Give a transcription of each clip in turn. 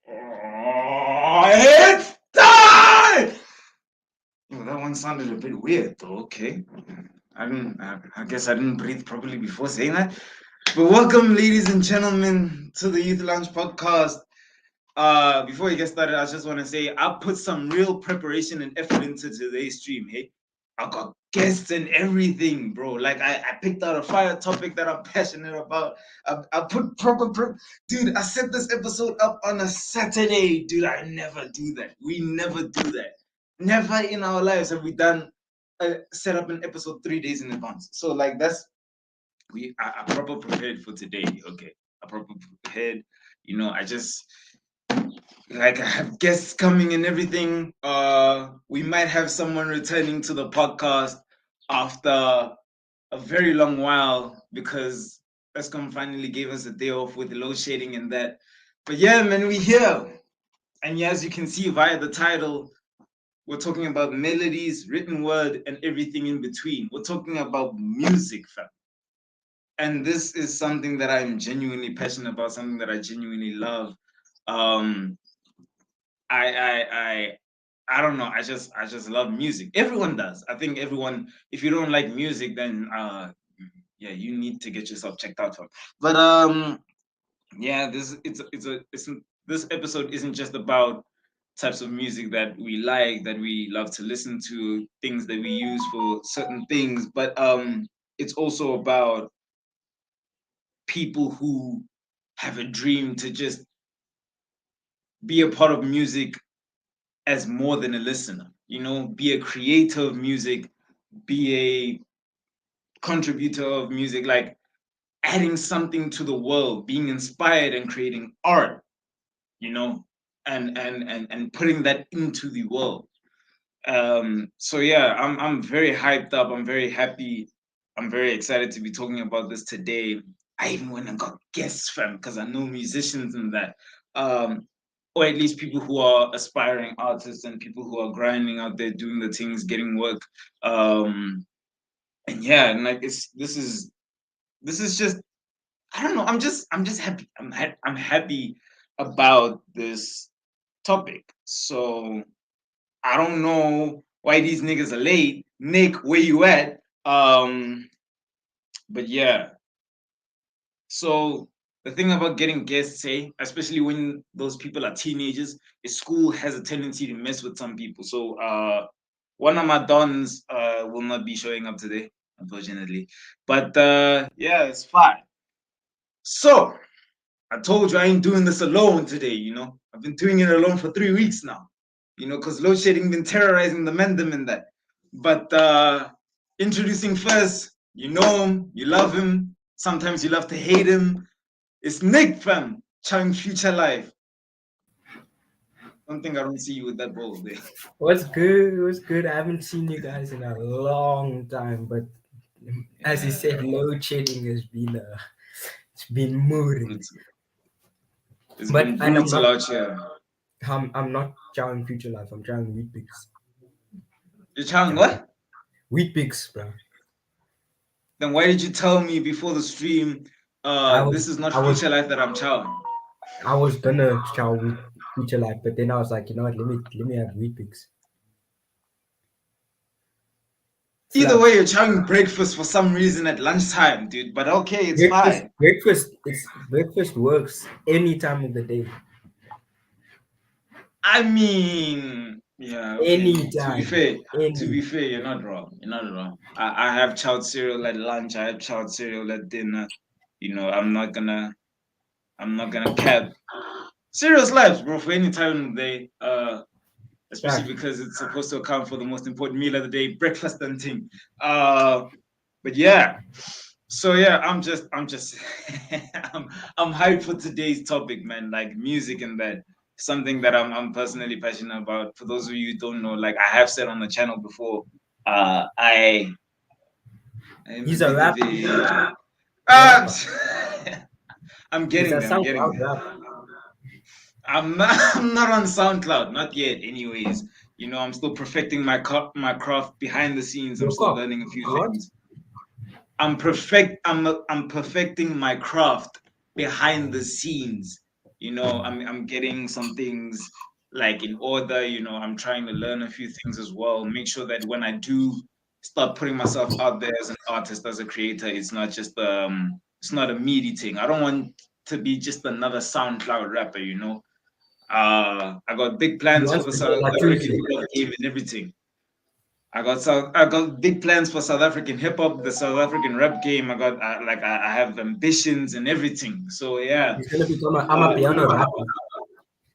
It's time! Yo, that one sounded a bit weird though. Okay. I guess I didn't breathe properly before saying that. But welcome, ladies and gentlemen, to the Youth Lounge podcast. Before we get started, I just want to say I put some real preparation and effort into today's stream. Hey, I got guests and everything, bro. Like I picked out a fire topic that I'm passionate about. I put dude. I set this episode up on a Saturday, dude. I never do that. We never do that. Never in our lives have we done set up an episode 3 days in advance. So like that's I proper prepared for today. Okay, I proper prepared. I just like I have guests coming and everything. We might have someone returning to the podcast after a very long while because Escom finally gave us a day off with load shedding and that. But yeah, man, we here. And yeah, as you can see via the title, we're talking about melodies, written word, and everything in between. We're talking about music, fam. And this is something that I'm genuinely passionate about, something that I genuinely love. Um, I I I I don't know. I just love music. Everyone does. I think everyone. If you don't like music, then yeah, you need to get yourself checked out for. But yeah, this episode isn't just about types of music that we like, that we love to listen to, things that we use for certain things, but it's also about people who have a dream to just be a part of music as more than a listener, be a creator of music, be a contributor of music, like adding something to the world, being inspired and creating art, you know, and putting that into the world. So yeah, I'm very hyped up. I'm very happy. I'm very excited to be talking about this today. I even went and got guests, fam, because I know musicians and that. Or at least people who are aspiring artists and people who are grinding out there, doing the things, getting work. And yeah, and like this is just I don't know. I'm just happy. I'm happy about this topic. So I don't know why these niggas are late. Nick, where you at? But yeah. So the thing about getting guests, say, especially when those people are teenagers, is school has a tendency to mess with some people. So one of my dons will not be showing up today, unfortunately. But yeah, it's fine. So I told you I ain't doing this alone today, I've been doing it alone for 3 weeks now, because load shedding been terrorizing the Mendham and that. But introducing first, you know him, you love him, sometimes you love to hate him. It's Nick, fam, Chung Future Life. Don't think I don't see you with that ball there. What's good? What's good? I haven't seen you guys in a long time, but as you said, Yeah, load shedding it's been moving. brutal. It's But been and I'm brutal not out here. I'm not trying future life. I'm trying wheat picks. You're Chung Yeah, what? wheat picks, bro. Then why did you tell me before the stream, I was this is not I was Future Life that I'm chowing? I was gonna chow wheat future life, but then I was like, you know what? Let me have wheat picks. Either way, Slaps. you're having breakfast for some reason at lunchtime, dude. But okay, it's Breakfast, fine. breakfast. It's breakfast works any time of the day, I mean, yeah, okay. any To be time, fair, to any. be fair, you're not wrong. You're not wrong. I have child cereal at lunch. I have child cereal at dinner. I'm not gonna cap. Serious lives, bro, for any time of the day. Especially Fact. because it's supposed to account for the most important meal of the day, breakfast and thing. But yeah. So yeah, I'm just I'm hyped for today's topic, man. Like music and that. Something that I'm personally passionate about. For those of you who don't know, like I have said on the channel before, I am a He's a bit of rapper. a He's a rapper. I'm He's a getting there. I'm getting SoundCloud there. rapper. I'm not I'm not on SoundCloud, not yet. Anyways, I'm still perfecting my craft behind the scenes. I'm Your still cop. learning a few You what? things. I'm perfecting my craft behind the scenes. I'm getting some things like in order. I'm trying to learn a few things as well. Make sure that when I do start putting myself out there as an artist, as a creator, it's not a meaty thing. I don't want to be just another SoundCloud rapper. I got big He plans for wants the to be South a African Matusi. hip hop game and everything. I got big plans for South African hip hop, the South African rap game. I have ambitions and everything. So yeah, He's gonna become a I'm a uh, piano rapper.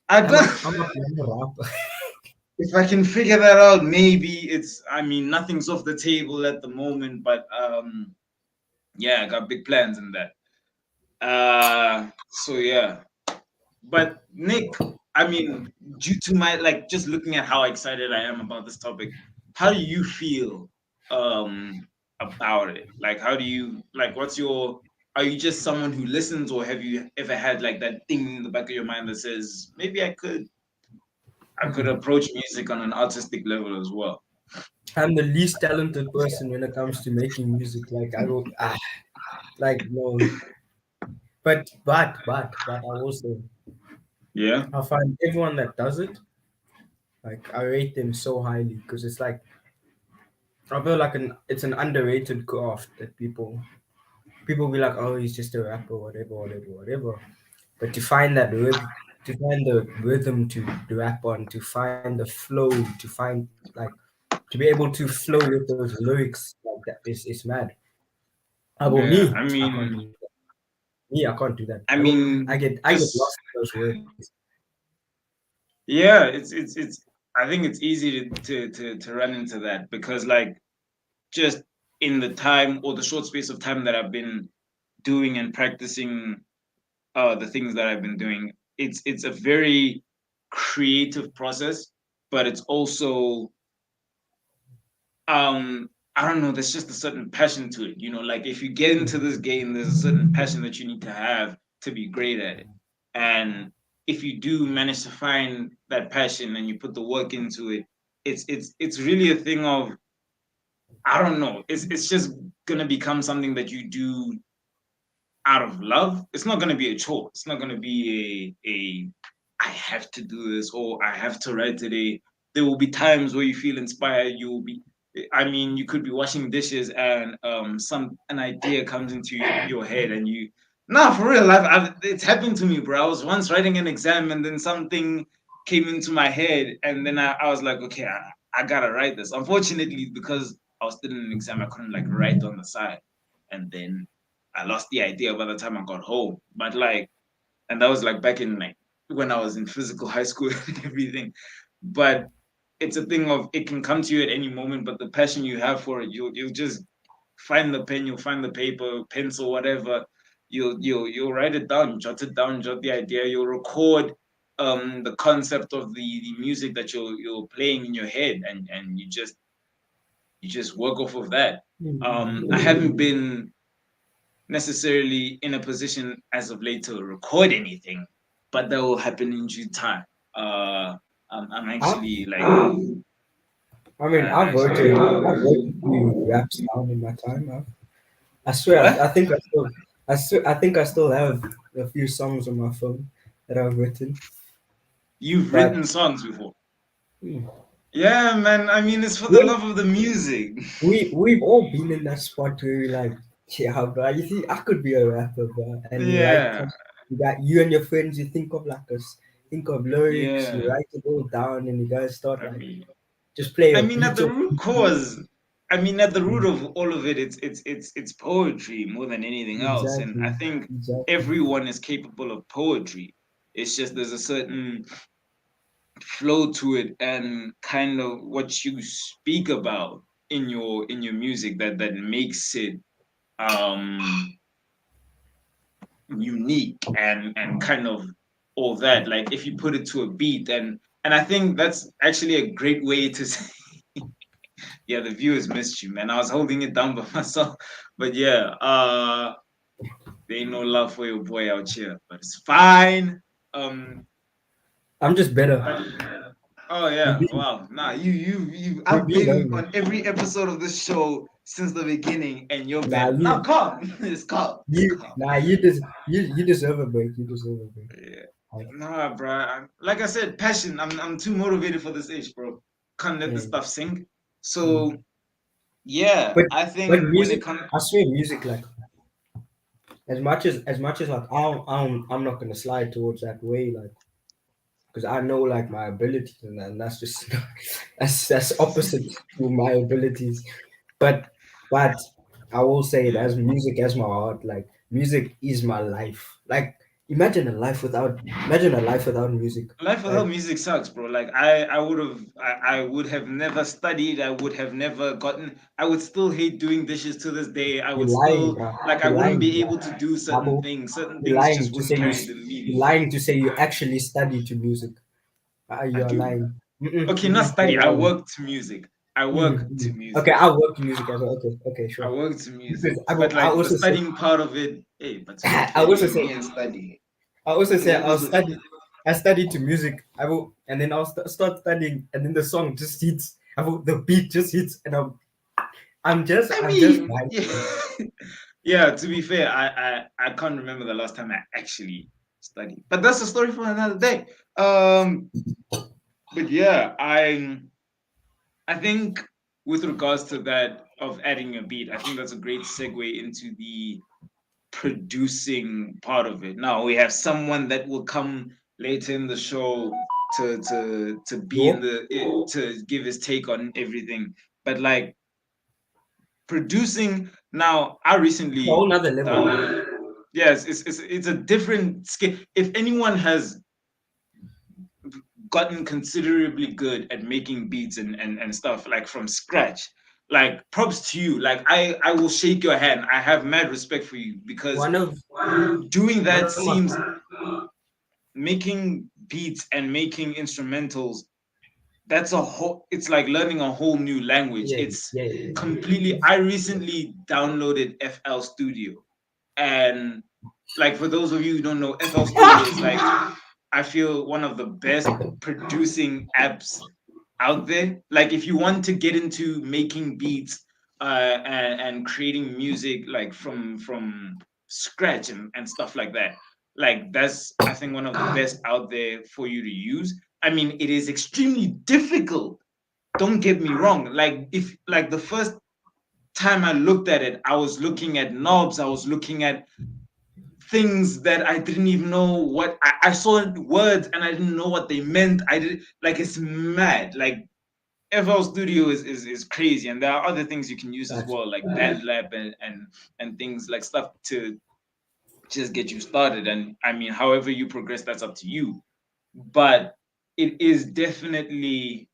I I'm a don't. I'm a piano rapper. If I can figure that out, maybe it's. I mean, nothing's off the table at the moment, but yeah, I got big plans in that. So yeah, but Nick, I mean, due to my like just looking at how excited I am about this topic, how do you feel about it? Like how do you like what's your are you just someone who listens or have you ever had like that thing in the back of your mind that says maybe I could approach music on an artistic level as well? I'm the least talented person when it comes to making music. Like I go like no, but I will say Yeah. I find everyone that does it, like I rate them so highly because it's like I feel like it's an underrated craft that people be like, oh, he's just a rapper, whatever, whatever, whatever. But to find the rhythm to rap on, to find the flow, to find like to be able to flow with those lyrics like that is mad. About Yeah. me, I can't do that. Me, I can't do that. I mean, I get just lost in those words. yeah, it's I think it's easy to run into that because like just in the time or the short space of time that I've been doing and practicing the things that I've been doing, it's a very creative process, but it's also I don't know, there's just a certain passion to it. Like if you get into this game, there's a certain passion that you need to have to be great at it. And if you do manage to find that passion and you put the work into it, it's really a thing of I don't know. It's just gonna become something that you do out of love. It's not gonna be a chore. It's not gonna be a I have to do this or I have to write today. There will be times where you feel inspired. I mean, you could be washing dishes and an idea comes into your head and you. Nah, for real, it's happened to me, bro. I was once writing an exam and then something came into my head and then I was like, okay, I gotta write this. Unfortunately, because I was still in an exam, I couldn't like write on the side, and then I lost the idea by the time I got home. But like, and that was like back in like when I was in physical high school and everything. But it's a thing of it can come to you at any moment, but the passion you have for it, you'll just find the pen, you'll find the paper, pencil, whatever. You'll write it down, jot it down, jot the idea. You'll record the concept of the music that you're playing in your head, and you just work off of that. I haven't been necessarily in a position as of late to record anything, but that will happen in due time. I'm I, actually like, I mean, I'm actually I've wrote a few raps down in my time. I swear, what? I think I still have a few songs on my phone that I've written. You've But written songs before? hmm, Yeah, man. I mean, it's for the we love of the music. we've all been in that spot where we're like, yeah, bro, you see, I could be a rapper, bro. And you write Yeah, some, you got you and your friends, you think of like think of lyrics, you yeah. write it all down, and you guys start I like mean, just play I a mean, at beat the of root cause, I mean, at the root of all of it, it's poetry more than anything else, and I exactly, think exactly. everyone is capable of poetry. It's just there's a certain flow to it and kind of what you speak about in your music that makes it um unique and kind of all that, like if you put it to a beat, and I think that's actually a great way to say yeah, the viewers missed you, man. I was holding it down by myself, but yeah, there ain't no love for your boy out here, but it's fine. um I'm just better. but Oh We yeah, being wow. Nah, you we I've being been over. on every episode of this show since the beginning, and you're Nah, better. Now calm. It's calm. It's calm. you deserve a break. You deserve a break. Yeah. Like, Nah, bro. Like I said, passion. I'm too motivated for this age, bro. Can't let this yeah. stuff sink. Mm. So yeah, But I but think when it music, comes, I swear, music like as much as like I'm not gonna slide towards that way like because I know like my abilities and that's just that's opposite to my abilities. But but I will say it yeah, as music as my art. Like music is my life. Like imagine a life without music. life without Like music sucks, bro. Like I would have never studied. I would have never gotten. I would still hate doing dishes to this day. I you're would lying, still bro. like. I You're wouldn't lying, be bro. able to do certain Abu, things. Certain you're things lying just to say wouldn't you carry the you're meaning. lying to say you actually study to music. I You are do. lying. Mm-mm, Okay, not mm-mm, study. you're I lying. work to music. I work Mm-hmm. to Okay, music. I work in music as well. Okay, okay, I sure. work to music. Because But I like the also say, studying part of it, hey, but to be I fair, also me say, and study. I also Okay, say, what was it? I study to music. And then start studying, and then the song just hits. The beat just hits, and I I'm just mean, vibing. yeah. Yeah, to be fair, I can't remember the last time I actually studied. But that's a story for another day. But yeah, I think with regards to that of adding a beat, I think that's a great segue into the producing part of it. Now we have someone that will come later in the show to be in Yo, the to give his take on everything. But like producing now, I it's a recently whole nother level. downloaded. Yes, it's a different skill. If anyone has gotten considerably good at making beats and stuff like from scratch, like props to you. Like I will shake your hand. I have mad respect for you because One of doing one that of my seems making beats and making instrumentals, that's a whole, it's like learning a whole new language. yeah It's yeah yeah. completely, I recently downloaded FL Studio, and like for those of you who don't know, FL Studio is like, I feel one of the best producing apps out there. Like if you want to get into making beats and creating music like from scratch and stuff like that, like that's I think one of the best out there for you to use. I mean, it is extremely difficult. Don't get me wrong. Like if like the first time I looked at it, I was looking at knobs, I was looking at things that I didn't even know what I saw words and I didn't know what they meant. I did like it's mad. Like FL Studio is crazy, and there are other things you can use as Facts. well, like BandLab and things like stuff to just get you started. And I mean, however you progress, that's up to you. But it is definitely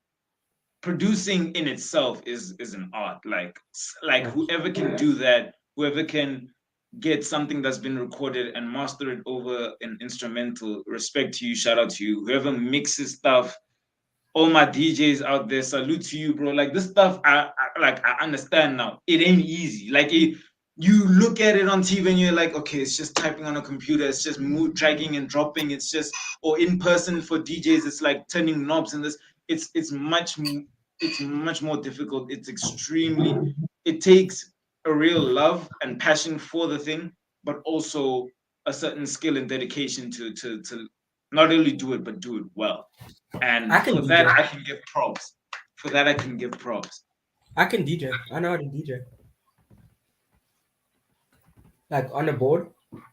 producing in itself is an art. Like Facts. whoever can do that, whoever can get something that's been recorded and master it over an instrumental, respect to you, shout out to you. Whoever mixes stuff, all my DJs out there, salute to you, bro. Like this stuff, I understand now. It ain't easy. Like you look at it on TV and you're like, okay, it's just typing on a computer. It's just move, dragging and dropping. It's just, or in person for DJs, it's like turning knobs and this. It's much more difficult. It's extremely. It takes a real love and passion for the thing, but also a certain skill and dedication to not only do it but do it well. I And can for that, DJ. I can give props. For that, I can give props. I can DJ. I know how to DJ. Like on the board,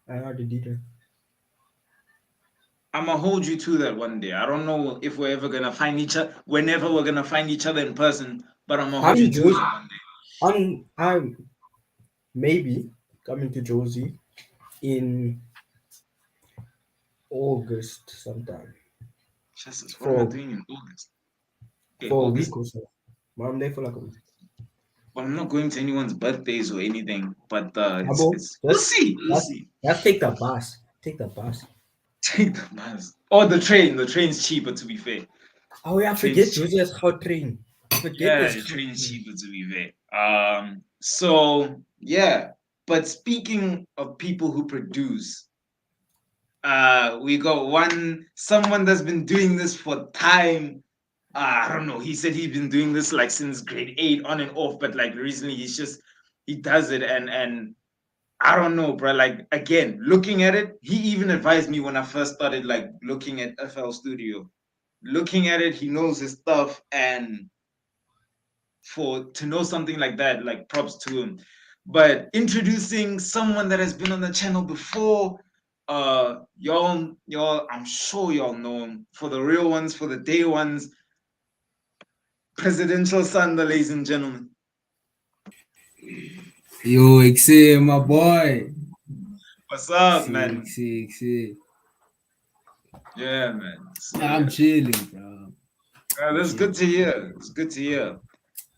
I know how to DJ. I'm gonna hold you to that one day. I don't know if we're ever gonna find each other, whenever we're gonna find each other in person, but I'm gonna I'm hold you in to Jersey. that one day. I'm maybe coming to Jersey in August sometime Jesus, what am I for doing in August? Okay, for a week August. or so. But I'm there for like a week. Well, I'm not going to anyone's birthdays or anything, but Abo, it's we'll see, we'll see. just take the bus. Take the bus. Take the bus or the train. The train's cheaper, to be fair. Oh yeah, The forget train's Jersey cheaper. has hot train. Forget Yeah, this the hot train's train. cheaper, to be fair. So yeah, but speaking of people who produce, we got someone that's been doing this for time. I don't know. He said he's been doing this like since grade 8 on and off, but like recently he does it, and I don't know, bro. Like again, looking at it, he even advised me when I first started like looking at FL Studio. Looking at it, he knows his stuff, and for to know something like that, like props to him. But introducing someone that has been on the channel before, y'all, I'm sure y'all know him. For the real ones, for the day ones, Presidential Thunder, ladies and gentlemen. Yo, XC, my boy. What's up, XC, man? XC, XC. Yeah, man. So I'm yeah, chilling, bro. I'm that's good chilling. to hear. It's good to hear.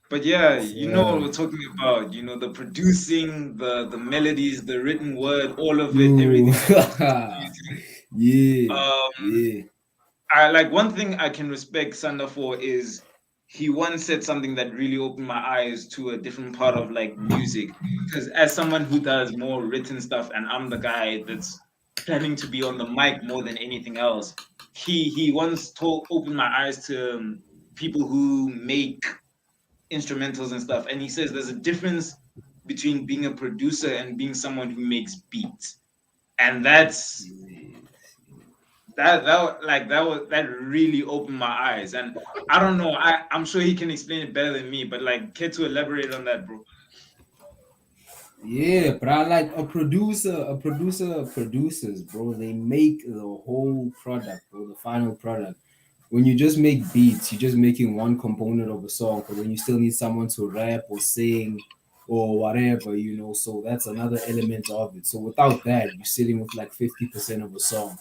But yeah, you know what So, we're talking about. You know, the producing, the melodies, the written word, all of it, yo. everything that goes into creating. Yeah, Um, yeah. I like one thing I can respect Sander for is he once said something that really opened my eyes to a different part of like music. Because as someone who does more written stuff, and I'm the guy that's planning to be on the mic more than anything else, he once told opened my eyes to people who make instrumentals and stuff, and he says there's a difference between being a producer and being someone who makes beats, and that really opened my eyes. And I don't know, I'm sure he can explain it better than me, but like, care to elaborate on that, bro? Yeah, but I like producers, bro. They make the whole product, bro, the final product. When you just make beats, you're just making one component of a song, but then you still need someone to rap or sing or whatever, you know. So that's another element of it. So without that, you're sitting with like 50% of a song.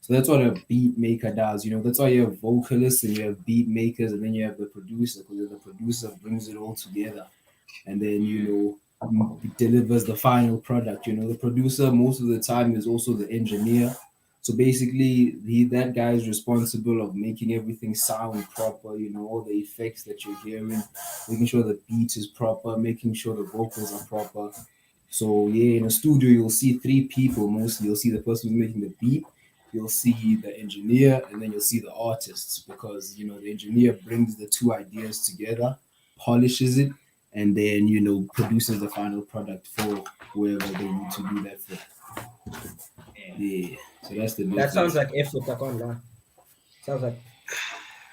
So that's what a beat maker does, you know. That's why you have vocalists and you have beat makers, and then you have the producer, because the producer brings it all together, and then Yeah, delivers the final product. You know, the producer most of the time is also the engineer. So basically, that guy is responsible of making everything sound proper. You know, all the effects that you're hearing, making sure the beat is proper, making sure the vocals are proper. So yeah, in a studio, you'll see three people mostly. You'll see the person who's making the beat, you'll see the engineer, and then you'll see the artists, because you know the engineer brings the two ideas together, polishes it, and then produces the final product for whoever they need to do that for. yeah, Yeah, so that's the That sounds difference. like effort. I can't lie. Sounds like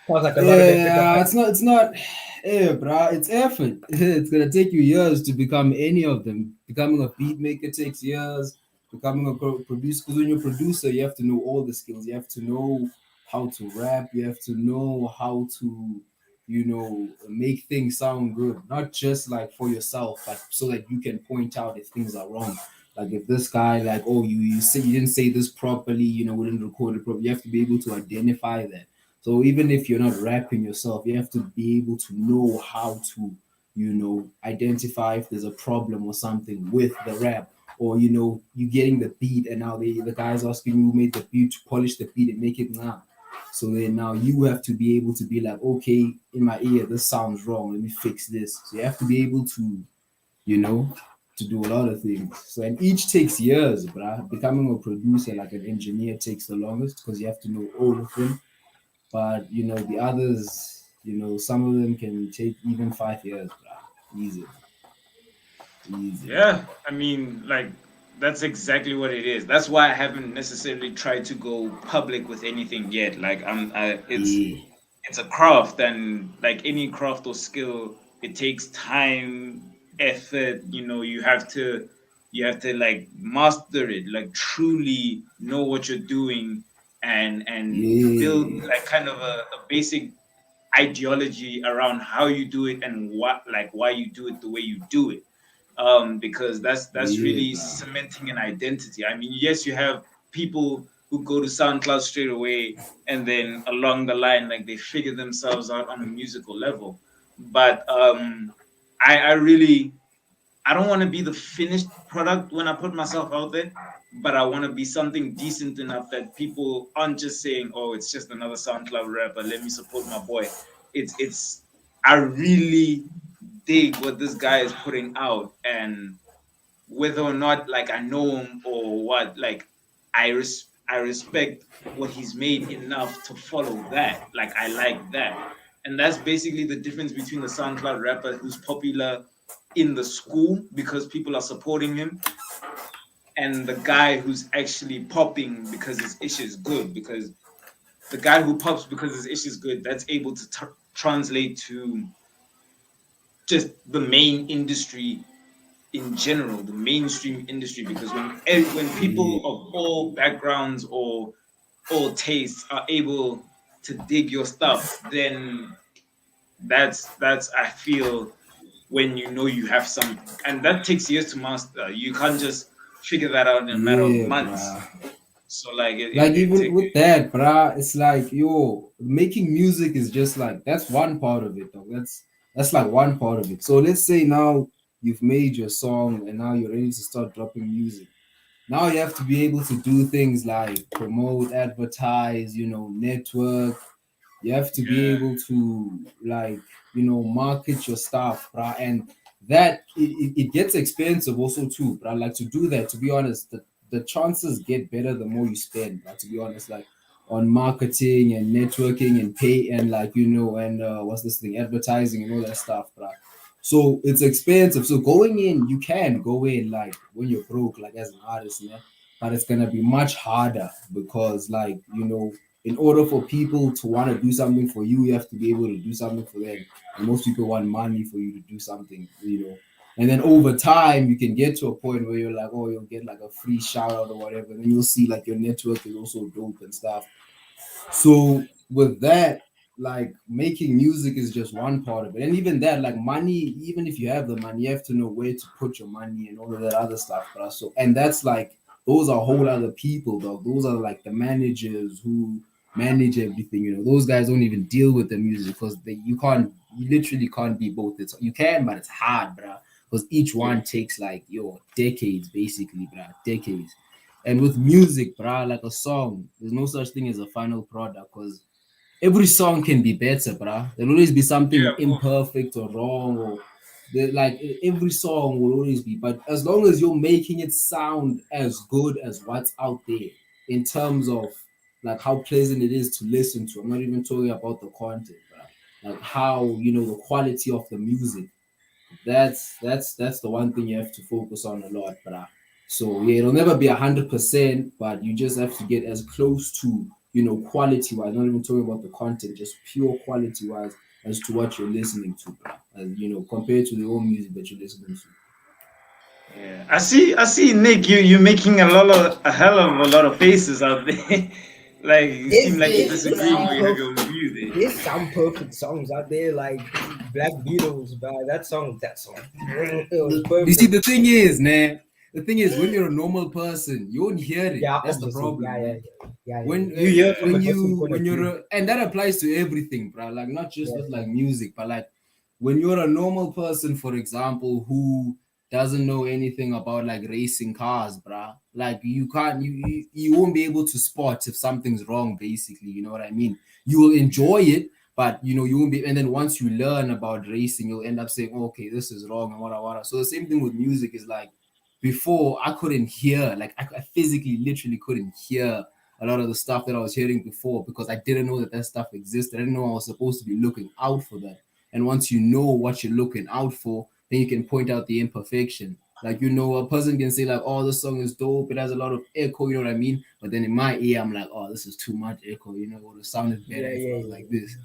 a lot of effort. Yeah, it's not. Yeah, bro, it's effort. It's gonna take you years to become any of them. Becoming a beat maker takes years. Becoming a producer, because when you're a producer, you have to know all the skills. You have to know how to rap. You have to know how to, make things sound good. Not just like for yourself, but so that you can point out if things are wrong. Like if this guy, like, oh, you say you didn't say this properly, we didn't record it properly. You have to be able to identify that. So even if you're not rapping yourself, you have to be able to know how to, identify if there's a problem or something with the rap. Or you getting the beat, and now the guy's asking you who made the beat to polish the beat and make it now. So then now you have to be able to be like, okay, in my ear this sounds wrong. Let me fix this. So you have to be able to, you know, to do a lot of things. So and each takes years, bruh. Becoming a producer, like an engineer, takes the longest because you have to know all of them. But the others, some of them can take even 5 years, bro. Easy, easy. yeah. I mean, like, that's exactly what it is. That's why I haven't necessarily tried to go public with anything yet. Like, Yeah, it's a craft, and like any craft or skill, it takes time, effort. You have to like master it, like truly know what you're doing, and build yeah, like kind of a basic ideology around how you do it and why you do it the way you do it. Because that's yeah, really bro. cementing an identity. I mean, yes, you have people who go to SoundCloud straight away, and then along the line, like, they figure themselves out on a musical level. But I really, I don't want to be the finished product when I put myself out there, but I want to be something decent enough that people aren't just saying, "Oh, it's just another SoundCloud rapper. Let me support my boy." It's I really dig what this guy is putting out, and whether or not like I know him or what, like I respect what he's made enough to follow that. Like, I like that. And that's basically the difference between the SoundCloud rapper who's popular in the school because people are supporting him, and the guy who's actually popping because his ish is good. Because the guy who pops because his ish is good, that's able to translate to just the main industry in general, the mainstream industry. Because when people Yeah, of all backgrounds or all tastes are able to dig your stuff, then that's I feel when you know you have something, and that takes years to master. You can't just figure that out in a matter of yeah, months. bruh. So like Like it even take with that, bruh, it's like yo, making music is just like that's one part of it, though. That's like one part of it. So let's say now you've made your song and now you're ready to start dropping music. Now you have to be able to do things like promote, advertise, network. You have to be yeah, able to like market your stuff, bruh. And that it gets expensive also too, but like to do that, to be honest, the chances get better the more you spend, to be honest, like on marketing and networking and pay and like and what's this thing, advertising and all that stuff, bruh. So it's expensive. So going in, you can go in like when you're broke, like as an artist, yeah, but it's gonna be much harder because like in order for people to want to do something for you, you have to be able to do something for them. And most people want money for you to do something. And then over time, you can get to a point where you're like, oh, you'll get like a free shout out or whatever. And then you'll see like your network is also dope and stuff. So with that, like making music is just one part of it. And even that, like money, even if you have the money, you have to know where to put your money and all of that other stuff. But so and that's like those are whole other people, though. Those are like the managers who manage everything. Those guys don't even deal with the music because you literally can't be both. You can, but it's hard, bruh. Because each yeah, one takes like decades, basically, bruh. Decades. And with music, bruh, like a song, there's no such thing as a final product because every song can be better, bruh. There'll always be yeah, something of course. imperfect or wrong, or like every song will always be. But as long as you're making it sound as good as what's out there in terms of like how pleasant it is to listen to, I'm not even talking about the content, bruh. Like how the quality of the music, that's the one thing you have to focus on a lot, bruh. So yeah, it'll never be 100%, but you just have to get as close to quality wise. Not even talking about the content, just pure quality wise as to what you're listening to, bruh. And compared to the old music that you're listening to. Yeah. I see, Nick. You're making a hell of a lot of faces out there. Like you seem like you're disagreeing, but you have your own view there. There's some perfect songs out there, like Black Beatles, but that song, it was You see, perfect. the thing is, when you're a normal person, you won't hear it. Yeah, That's the obviously, yeah, problem, yeah, man. yeah, yeah. when You hear it from a different point when of you're view. and that applies to everything, bro, like not just Yeah, with like music, but like when you're a normal person, for example, who doesn't know anything about like racing cars, bro, like you can't you won't be able to spot if something's wrong, basically, you know what I mean? You will enjoy it, but you won't be. And then once you learn about racing, you'll end up saying, oh, okay, this is wrong and what. So the same thing with music is like before I couldn't hear, like I physically literally couldn't hear a lot of the stuff that I was hearing before because I didn't know that that stuff existed. I didn't know I was supposed to be looking out for that. And once you know what you're looking out for, then you can point out the imperfection. Like, a person can say, like, oh, this song is dope. It has a lot of echo, you know what I mean? But then in my ear, I'm like, oh, this is too much echo. It would have sounded better yeah, if it yeah, was yeah. like this.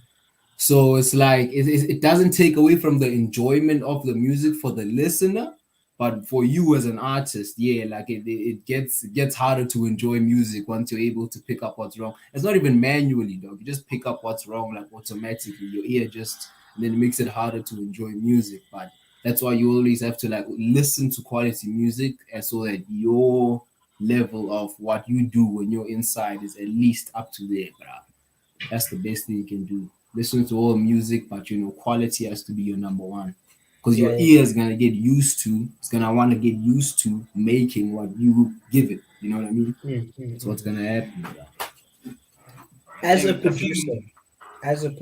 So it's like it doesn't take away from the enjoyment of the music for the listener, but for you as an artist, yeah, like it gets harder to enjoy music once you're able to pick up what's wrong. It's not even manually, dog. You just pick up what's wrong like automatically. Your ear just and then it makes it harder to enjoy music. But that's why you always have to like listen to quality music, and so that your level of what you do when you're inside is at least up to there, bruh. That's the best thing you can do. Listen to all music, but quality has to be your number one. Because Yeah, your yeah. ear is gonna get used to, it's gonna want to get used to making what you give it. You know what I mean? That's what's Mm. gonna happen, bro. As a I think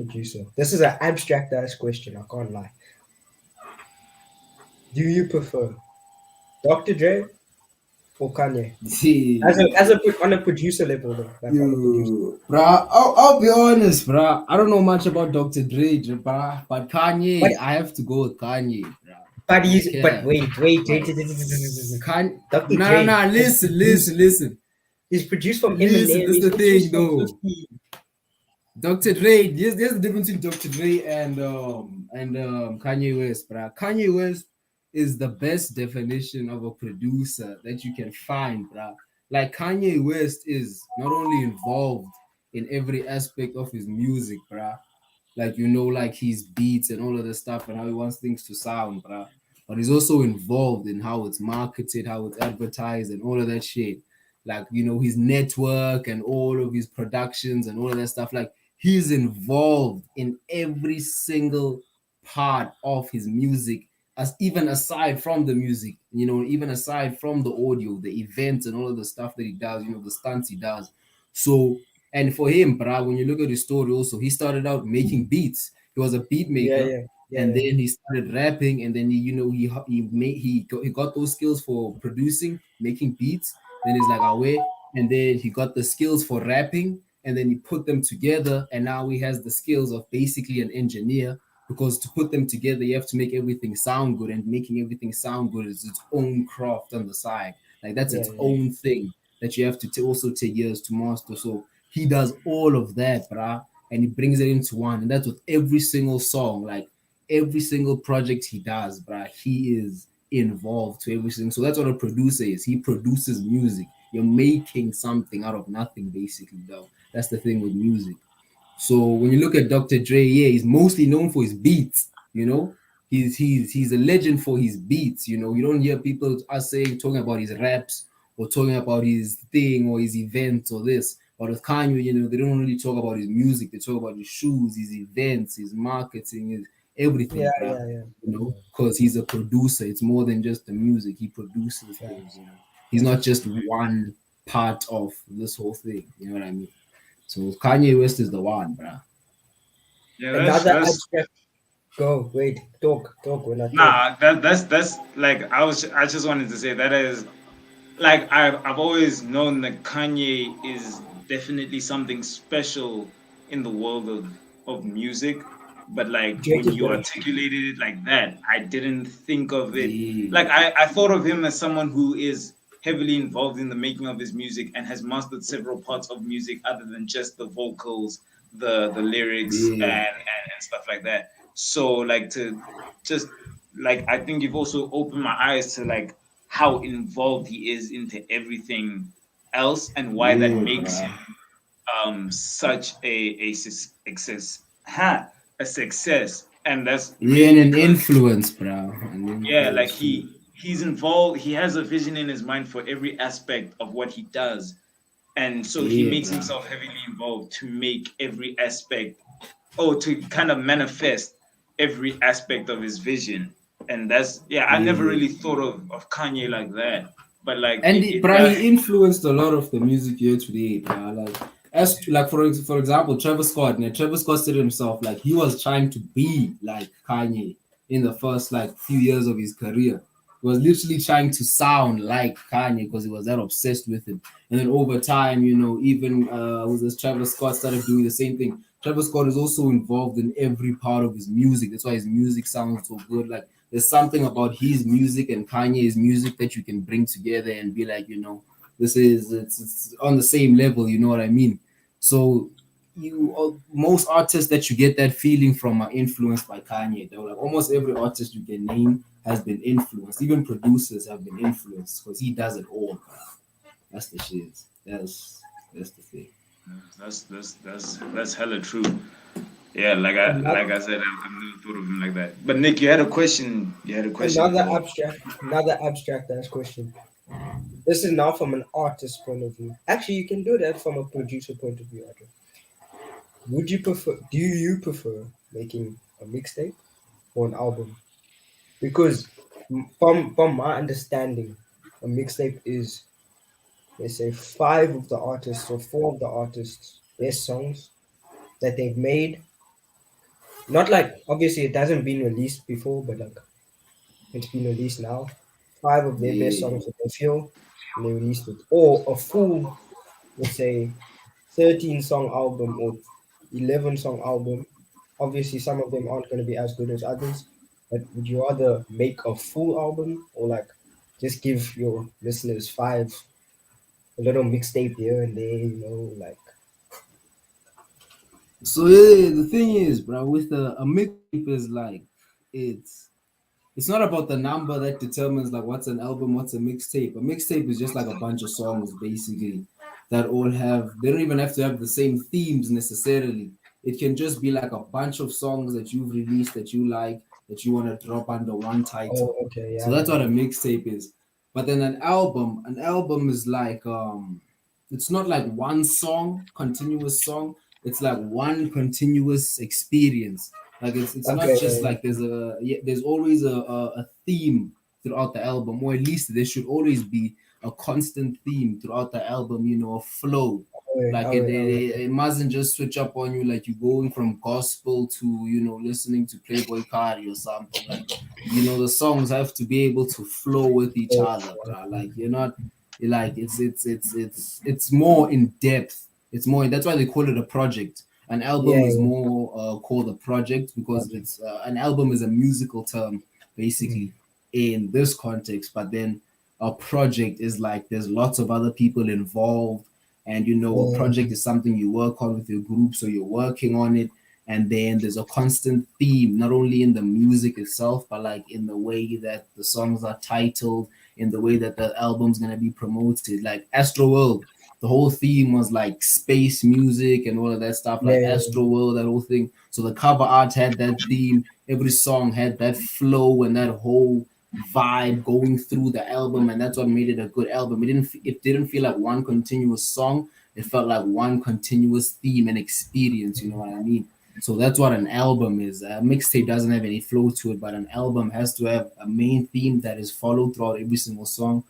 producer, this is an abstract ass question. I can't lie. Do you prefer Dr. Dre or Kanye? On a producer level, though, like on a producer. Bro, I'll be honest, bro. I don't know much about Dr. Dre, bro, but But Kanye, I have to go with Kanye, bro. But No he's but cap. wait. Can Dr. nah Dre nah is listen, produced. listen, listen. He's produced from Listen, Eminem. this He's the produced thing from though. 50. Dr. Dre, there's the difference between Dr. Dre and Kanye West, bruh. Kanye West is the best definition of a producer that you can find, bruh. Like Kanye West is not only involved in every aspect of his music, bruh. Like like his beats and all of the stuff and how he wants things to sound, bruh. But he's also involved in how it's marketed, how it's advertised, and all of that shit. Like his network and all of his productions and all of that stuff. Like he's involved in every single part of his music, as even aside from the music, even aside from the audio, the events and all of the stuff that he does, the stunts he does. So, and for him, bro, when you look at his story also, he started out making beats. He was a beat Yeah, maker, yeah, yeah, and yeah. then he started rapping, and then he got those skills for producing, making beats. Then he's like, away, and then he got the skills for rapping, and then he put them together, and now he has the skills of basically an engineer. Because to put them together, you have to make everything sound good, and making everything sound good is its own craft on the side. Like that's Yeah, its yeah, own thing that you have to also take years to master. So he does all of that, bruh, and he brings it into one, and that's with every single song, like every single project he does, bruh. He is involved to everything. So that's what a producer is. He produces music. You're making something out of nothing, basically, though. That's the thing with music. So when you look at Dr. Dre, yeah, he's mostly known for his beats. He's a legend for his beats. You don't hear people us saying talking about his raps or talking about his thing or his events or this. But with Kanye, they don't really talk about his music. They talk about his shoes, his events, his marketing, his yeah, everything, bruh. yeah, yeah. Because he's a producer. It's more than just the music. He produces things. Facts, He's not facts. just one part of this whole thing. You know what I mean? So Kanye West is the one, bruh. Yeah, Another that's abstract. Go, wait, talk. When I talk. nah. That's like I just wanted to say that is like I've always known that Kanye is definitely something special in the world of music, but like when Drake is you better. articulated it like that, I didn't think of it. Yeah, Like I thought of him as someone who is heavily involved in the making of his music and has mastered several parts of music other than just the vocals, the lyrics yeah, and stuff like that. So like to just like I think you've also opened my eyes to like how involved he is into everything else and why that yeah, makes bruh. him such a success. And that's Yeah, mainly and an because influence, bruh. An yeah, like influence too. he's involved, he has a vision in his mind for every aspect of what he does, and so he Yeah, makes bruh. himself heavily involved to make every aspect or to kind of manifest every aspect of his vision. And that's yeah, I never Yeah. really thought of Kanye like that, but like And it bruh, does. he influenced a lot of the music you hear today, bruh. Like as like for example, Travis Scott. Now, Travis Scott said himself like he was trying to be like Kanye in the first like few years of his career. He was literally trying to sound like Kanye because he was that obsessed with him. And then over time, even with this Travis Scott started doing the same thing. Travis Scott is also involved in every part of his music. That's why his music sounds so good. Like there's something about his music and Kanye's music that you can bring together and be like, this is it's on the same level. You know what I mean? So most artists that you get that feeling from are influenced by Kanye. Though, like almost every artist you can name has been influenced. Even producers have been influenced because he does it all. That's the shit. That's the thing. That's hella true. Yeah, Another, like I said, I've never thought of him like that. But Nick, you had a question. You had a question another for. abstract ass question. This is now from an artist point of view. Actually, you can do that from a producer point of view. Adrian. Would you prefer? Do you prefer making a mixtape or an album? Because from my understanding, a mixtape is, let's say, five of the artists or four of the artists' best songs that they've made. Not like obviously it hasn't been released before, but like it's been released now. Five of their best Yeah, songs that they feel, and they released it, or a full, let's say, 13-song album or 11-song album. Obviously, some of them aren't going to be as good as others, But would you rather make a full album or like just give your listeners five a little mixtape here and there, like So yeah, the thing is, bro, with a mixtape is like it's it's not about the number that determines like what's an album, what's a mixtape. A mixtape is just like a bunch of songs basically that all have they don't even have to have the same themes necessarily. It can just be like a bunch of songs that you've released that you like that you want to drop under one title. oh okay, So yeah, that's yeah, what a mixtape is. But then an album is like it's not like one song, continuous song. It's like one continuous experience. Like it's not just okay, like there's always a theme throughout the album, or at least there should always be a constant theme throughout the album, a flow. okay, Like it mustn't just switch up on you like you're going from gospel to listening to Playboy Cardi or something. Like the songs have to be able to flow with each other, bro. Like you're not like it's more in depth. It's more that's why they call it a project. An album yeah, is yeah, more called a project because project. it's an album is a musical term Mm. basically in this context, but then a project is like there's lots of other people involved, and a Yeah, project is something you work on with your group, so you're working on it, and then there's a constant theme not only in the music itself but like in the way that the songs are titled, in the way that the album's going to be promoted. Like Astro World, the whole theme was like space music and all of that stuff, yeah, like yeah, Astro World, that whole thing. So the cover art had that theme. Every song had that flow and that whole vibe going through the album, and that's what made it a good album. It didn't feel like one continuous song. It felt like one continuous theme and experience. You know what I mean? So that's what an album is. A mixtape doesn't have any flow to it, but an album has to have a main theme that is followed throughout every single song,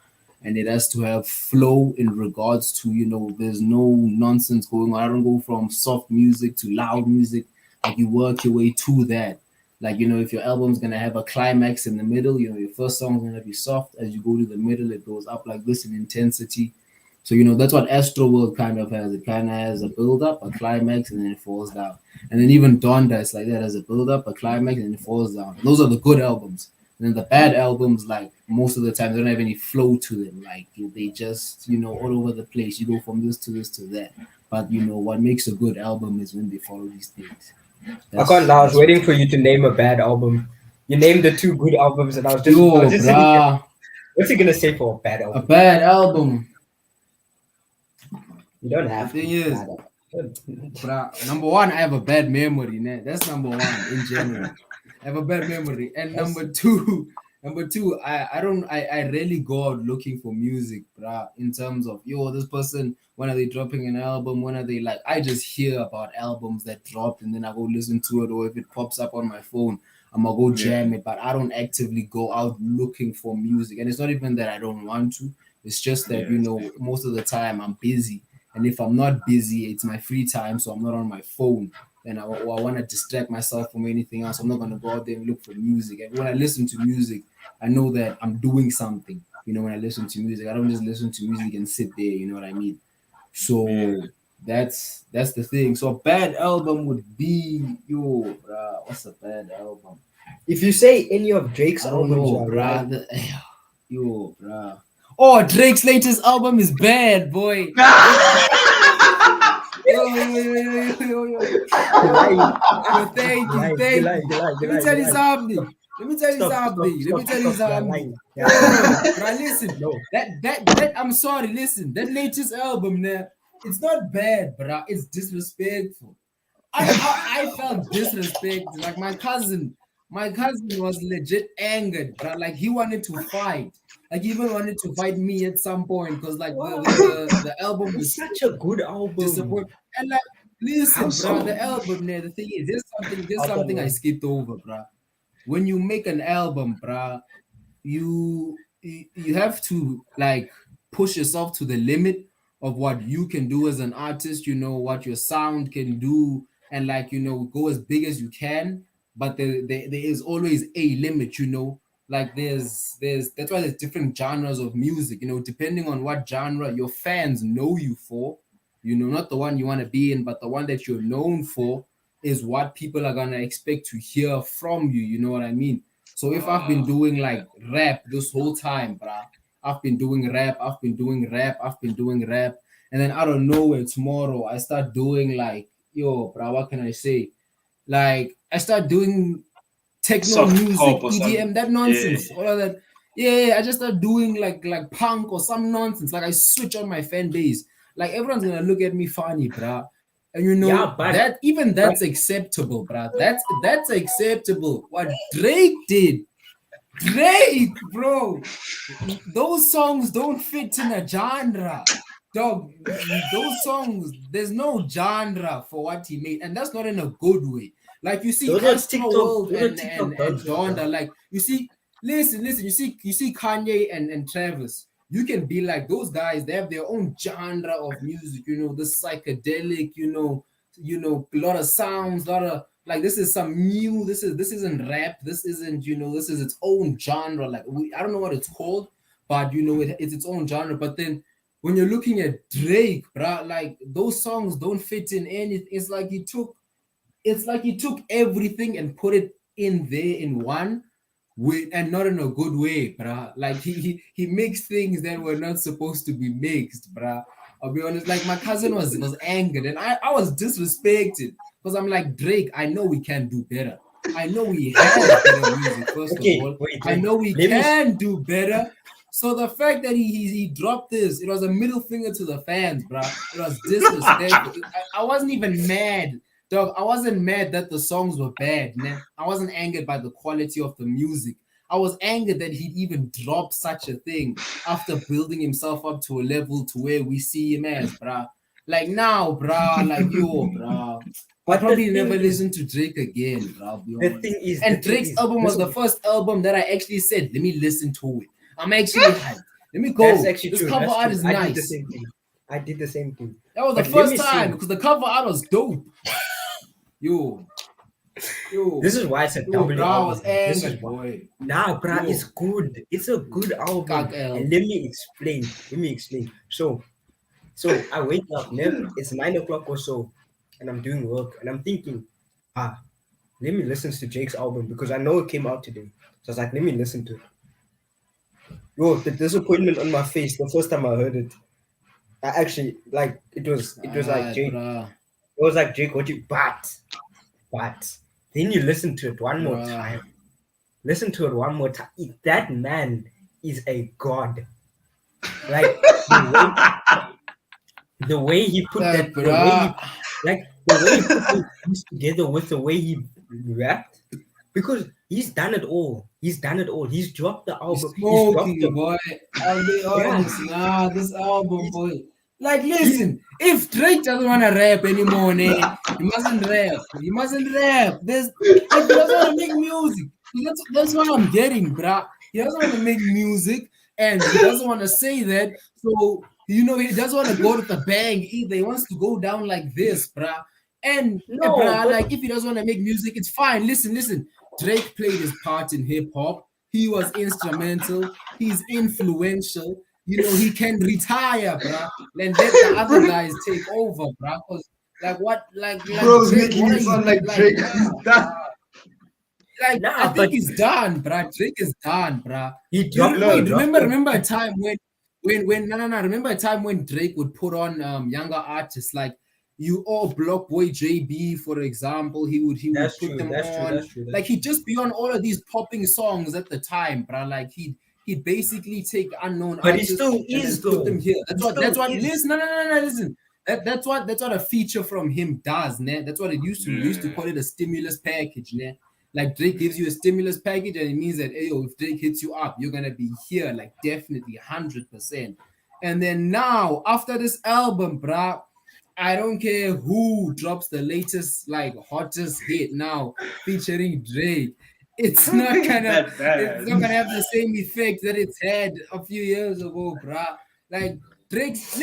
and it has to have flow in regards to there's no nonsense going on. I don't go from soft music to loud music. Like you work your way to that. Like if your album's gonna have a climax in the middle, your first song's gonna be soft. As you go to the middle, it goes up like this in intensity. So that's what Astro World kind of has. It kind of has a build up, a climax, and then it falls down. And then even Donda is like that, has a build up, a climax, and it falls down. Those are the good albums. And then the bad albums, like most of the time, they don't have any flow to them. Like they just all over the place. You go from this to this to that. But what makes a good album is when they follow these things. I can't That's lie, I was that's what's waiting for up. you to name a bad album. You named the two good albums, and I was Yo, just sitting here. brah, What's he gonna say for a bad a album? bad album. You don't The have to. thing is, Bad album. number one, I have a bad memory, man. That's number one in general. I have a bad memory. And That's number two, I rarely go out looking for music, bruh, in terms of this person, when are they dropping an album? When are they like I just hear about albums that dropped and then I go listen to it, or if it pops up on my phone, I'm gonna go Yeah. jam it. But I don't actively go out looking for music. And it's not even that I don't want to, it's just that, Yes. most of the time I'm busy. And if I'm not busy, it's my free time, so I'm not on my phone. And I want to distract myself from anything else. I'm not going to go out there and look for music. And when I listen to music, I know that I'm doing something. When I listen to music, I don't just listen to music and sit there. You know what I mean? Yeah. So that's the thing. So a bad album would be bruh, what's a bad album? if you say any of Drake's I don't albums, know, are right. bruh. Bruh. Oh, Drake's latest album is bad, boy. Yo. You lie, Thank you you, lie, you thank lie, you. you lie, you Let me lie, tell you you lie. something. Let me tell you Stop, stop, something. Let me stop, tell you stop. You're something. lying. You're lying. Yo, bro, listen. No. That I'm sorry, listen. That latest album there, it's not bad, bro. It's disrespectful. I felt disrespected. Like my cousin was legit angered, bro. Like he wanted to fight. Like he even wanted to fight me at some point because like the, Wow. the the album It's was such a good album. disappointing. And like, How listen, bro, so? the album there. The thing is, there's Album something I one. skipped over, bro. When you make an album, bro, you have to like push yourself to the limit of what you can do as an artist, what your sound can do, and like go as big as you can, but there is always a limit, like there's that's why there's different genres of music, depending on what genre your fans know you for, not the one you want to be in, but the one that you're known for is what people are gonna expect to hear from you, you know what I mean? So if I've been doing like rap this whole time, bruh, I've been doing rap, I've been doing rap, I've been doing rap, and then out of nowhere tomorrow I start doing like, yo, bruh, what can I say? Like I start doing techno Soft music, pop or EDM, something. that nonsense, all of that. Yeah, I just start doing like punk or some nonsense. Like I switch on my fan base. Like everyone's gonna look at me funny, bruh. And you know Yeah, but that even that's acceptable, bruh. That's acceptable. What Drake did, Drake, bro. Those songs don't fit in a genre. Dog, those songs, there's no genre for what he made, and that's not in a good way. Like you see Astro World those are and TikTok dances, bro. Donda, like you see, listen, you see Kanye and Travis. You can be like those guys, they have their own genre of music, you know, the psychedelic, a lot of sounds, a lot of like this is some new, this isn't rap, this isn't, this is its own genre. Like I don't know what it's called, but it's its own genre. But then when you're looking at Drake, bruh, like those songs don't fit in anything. It's like he took everything and put it in there in one way, and not in a good way, bruh. Like he mixed things that were not supposed to be mixed, bruh. I'll be honest, like my cousin was angered and I was disrespected because I'm like, Drake, I know we can do better. I know we have better music, first of Okay, all. wait, I know we let me. can do better. So the fact that he dropped this, it was a middle finger to the fans, bruh. It was disrespectful. I wasn't even mad. Dog, I wasn't mad that the songs were bad, man. I wasn't angered by the quality of the music. I was angered that he'd even dropped such a thing after building himself up to a level to where we see him as, bruh. Like now, bruh, like yo, bruh. I'll But the probably thing never is, listen to Drake again, bruh. I'll be the honest. thing is, And Drake's album was the first album that I actually said, let me listen to it. I'm actually hyped. Let me that's go. actually This true. cover That's art true. is I did the nice. same thing. I did the same thing. That was the But let first me time see. because the cover art was dope. Yo. This is why it's a Yo, W bro, I album. was This is angry, why. boy. Nah, bruh, Yo. it's good. It's a good album. Kak And album. let me explain. So I wake up, it's 9 o'clock or so, and I'm doing work, and I'm thinking, let me listen to Jake's album because I know it came out today. So I was like, let me listen to it. Yo, the disappointment on my face the first time I heard it. I actually like it was like Jake. Bruh. It was like Jake, what you but then you listen to it one more Bruh. time. Listen to it one more time. That man is a god. Like the way he put Like, that, the way he, bruh. like the way he put those things together with the way he rapped, because he's done it all. He's done it all. He's dropped the He's album. He's dropped smoking, the boy. I'll be yeah. honest. Nah, this album, boy. Like, listen, if Drake doesn't want to rap anymore, he mustn't rap. He mustn't rap. If he doesn't want to make music, that's what I'm getting, bruh. He doesn't want to make music, and he doesn't want to say that. So, he doesn't want to go to the bang either. He wants to go down like this, bruh. And, No, bruh, but like, if he doesn't want to make music, it's fine. Listen. Drake played his part in hip hop. He was instrumental. He's influential. He can retire, bruh, and let the other guys take over, bruh. Cause like Bro's Drake, making what it are you sound like like, Drake nah, is done. like nah, I think but he's done, bruh. Drake is done, bruh. he dropped. Remember a time when no, remember a time when Drake would put on younger artists like you or Block Boy JB, for example. He would That's put true. them That's on. true. That's true. Like he'd just be on all of these popping songs at the time, bruh. Like he'd basically take unknown But he artists still and is then put them though. here. That's what He still is. listen, no, listen. That's what a feature from him does, né? That's what it used to. We used to call it a stimulus package, né? Like Drake gives you a stimulus package, and it means that if Drake hits you up, you're gonna be here, like definitely 100%. And then now, after this album, bruh, I don't care who drops the latest, like hottest hit now featuring Drake. It's not gonna have the same effect that it's had a few years ago, bruh. Like Drake's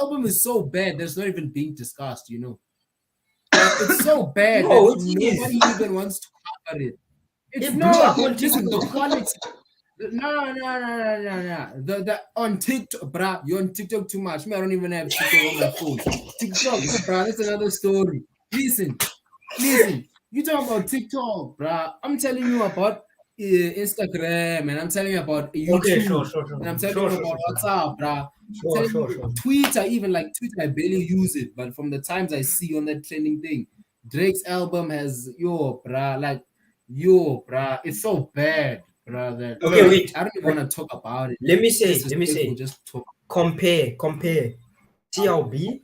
album is so bad that's not even being discussed, Like it's so bad No, that it is. nobody even wants to cover it. It's It blew up not. on Listen, the TikTok. quality. No. The on TikTok, bruh, you're on TikTok too much. Me, I don't even have TikTok on my phone. TikTok, bruh, that's another story. Listen. You talking about TikTok, bruh. I'm telling you about Instagram, and I'm telling you about Okay, sure, YouTube, sure, sure, and I'm telling sure, you sure, about sure, sure, WhatsApp, bruh. I'm sure, telling sure, you sure. Twitter, even like Twitter, I barely use it, but from the times I see on that trending thing, Drake's album has bruh, it's so bad, bruh, that Okay, Look, wait. I don't even want to talk about it. Let me It's let me disrespectful say. just to talk. Compare TLB,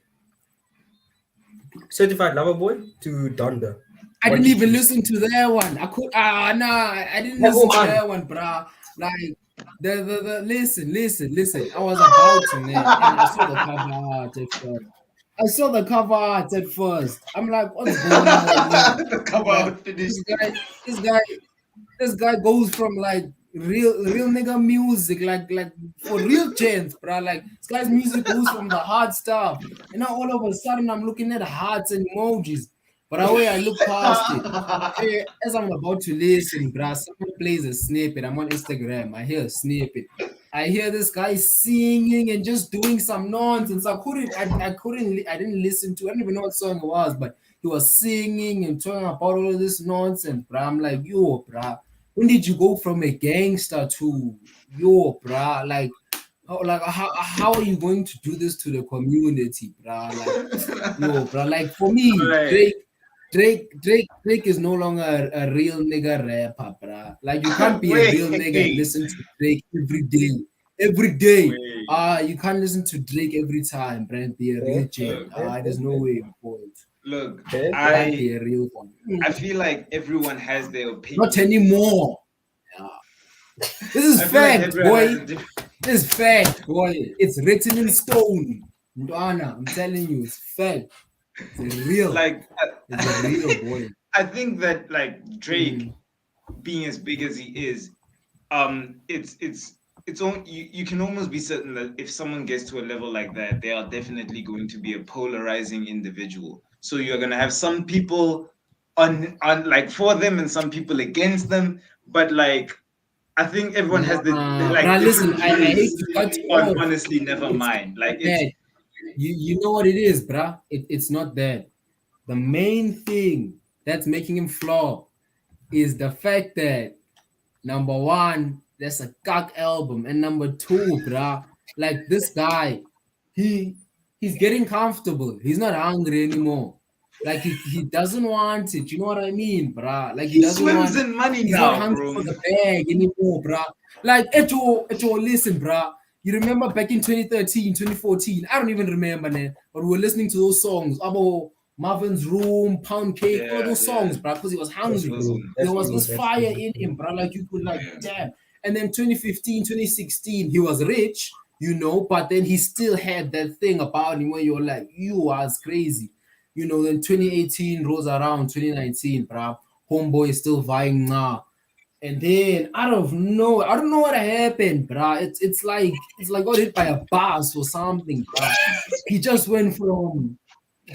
Certified Lover Boy, to Donda. I What didn't you even choose? listen to that one. I could nah, I didn't Never listen to mind. that one, bruh. Like the listen. I was about to, man, and I saw the cover art at first. I saw the cover art at first. I'm like, what's going on here? the cover Bruh, art finished. this guy, this guy goes from like real nigga music, like for real gents, bro. Like this guy's music goes from the hard stuff, and now all of a sudden I'm looking at hearts and emojis. But the way I look past it, as I'm about to listen, bro, someone plays a snippet. I'm on Instagram. I hear a snippet. I hear this guy singing and just doing some nonsense. I didn't listen to. I don't even know what song it was, but he was singing and talking about all of this nonsense, bro. I'm like, yo, bro, when did you go from a gangster to yo, bruh? Like, how are you going to do this to the community, bruh? Like, yo, bruh. Like for me, Right. Drake is no longer a real nigga rapper, bruh. Like you can't be a real nigga and Wait. listen to Drake every day. Every day. Wait. You can't listen to Drake every time, bruh, and be a real gent. There's no way, boy. Look, You can't be a real one. I feel like everyone has their Not opinion. anymore. Yeah. This is I feel like fact, everyone has boy. a different. This is fact, boy. It's written in stone. Ndwana, I'm telling you, it's fact. It's real. Like, It's a real, boy. I think that like Drake Mm. being as big as he is, it's on. You can almost be certain that if someone gets to a level like that, they are definitely going to be a polarizing individual. So you're gonna have some people on like for them and some people against them. But like I think everyone has the Nah, like bruh, listen, different I hate views to cut you on off. honestly never It's mind. Like not it's that. You know what it is, bruh? It's not that. The main thing that's making him flop is the fact that number one, that's a cock album, and number two, bruh, like this guy, he he's getting comfortable. He's not hungry anymore. Like he doesn't want it. You know what I mean, bruh? Like he he doesn't swims want. in money He's not now, hungry bro. for the bag anymore, bruh. Like listen, bruh. You remember back in 2013, 2014? I don't even remember, man. But we were listening to those songs about Marvin's Room, Pound Cake, all Yeah, those yeah. songs, bruh, because he was That's hungry. true. There That's was true. this That's fire true. in him, bro. Like you could like, Yeah. damn. And then 2015, 2016, he was rich, but then he still had that thing about him where you're like, you was crazy. Then 2018 rolls around, 2019, bro. Homeboy is still vying now. And then I don't know what happened, bro. It's like got hit by a bus or something, bro. He just went from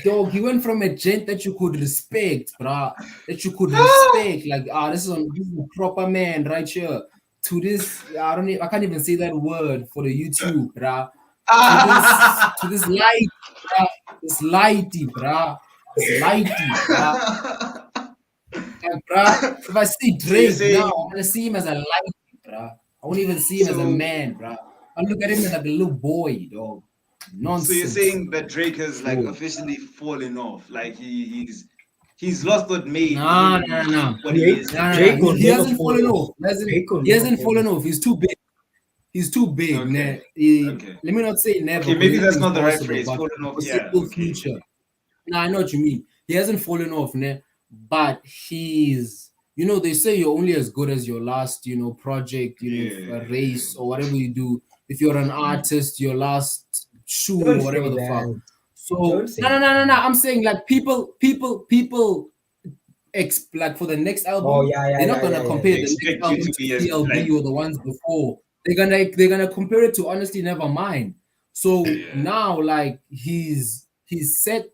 Dog, he went from a gent that you could respect, bruh, that you could respect, like this is a proper man right here, to this I can't even say that word for the YouTube, bruh, to this light, bruh, this lighty, bruh, this lighty, bruh, like, bruh. If I see So you're Drake now, saying I'm gonna see him as a lighty, bruh. I won't even see him as a so man, bruh. I look at him as like a little boy, dog. so you're Nonsense. saying that Drake has like Yo. officially fallen off. Like he's lost what made Nah, him nah, nah. what he is No, no, today. no. Drake He, will he never hasn't fall fallen off. off. He hasn't, Drake will he never hasn't fall fallen off. off. He's too big. He's too big. Nah. Okay. Okay. Let me not say never Okay, because maybe that's anything's not the right possible, phrase. but Fallen off. Yeah, foreseeable okay. future. Nah, I know what you mean. He hasn't fallen off, nah. But they say you're only as good as your last, project, Yeah. race or whatever you do. If you're an artist, your last shoe Don't or whatever say the fuck. that. So Don't say no, no, that. no, no, no. I'm saying like people like for the next Oh album, yeah, yeah, they're not yeah, gonna yeah, yeah, compare yeah. the next Expect you album to to be as TLB like or the ones before. They're gonna compare it to Honestly Nevermind. So yeah. now like he's set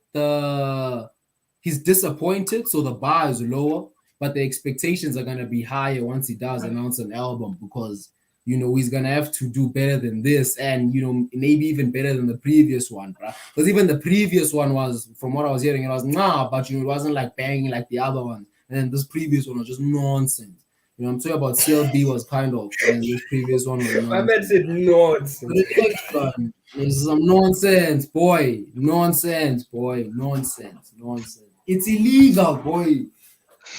he's disappointed, so the bar is lower, but the expectations are gonna be higher once he does announce an album because he's gonna have to do better than this, and maybe even better than the previous one, bro. Because even the previous one was, from what I was hearing, it was but it wasn't like banging like the other one. And then this previous one was just nonsense. You know, I'm talking about CLB was kind of, and then this previous one was My man nonsense. said But nonsense. the next one is some nonsense, boy. Nonsense, boy. Nonsense. Nonsense. It's illegal, boy.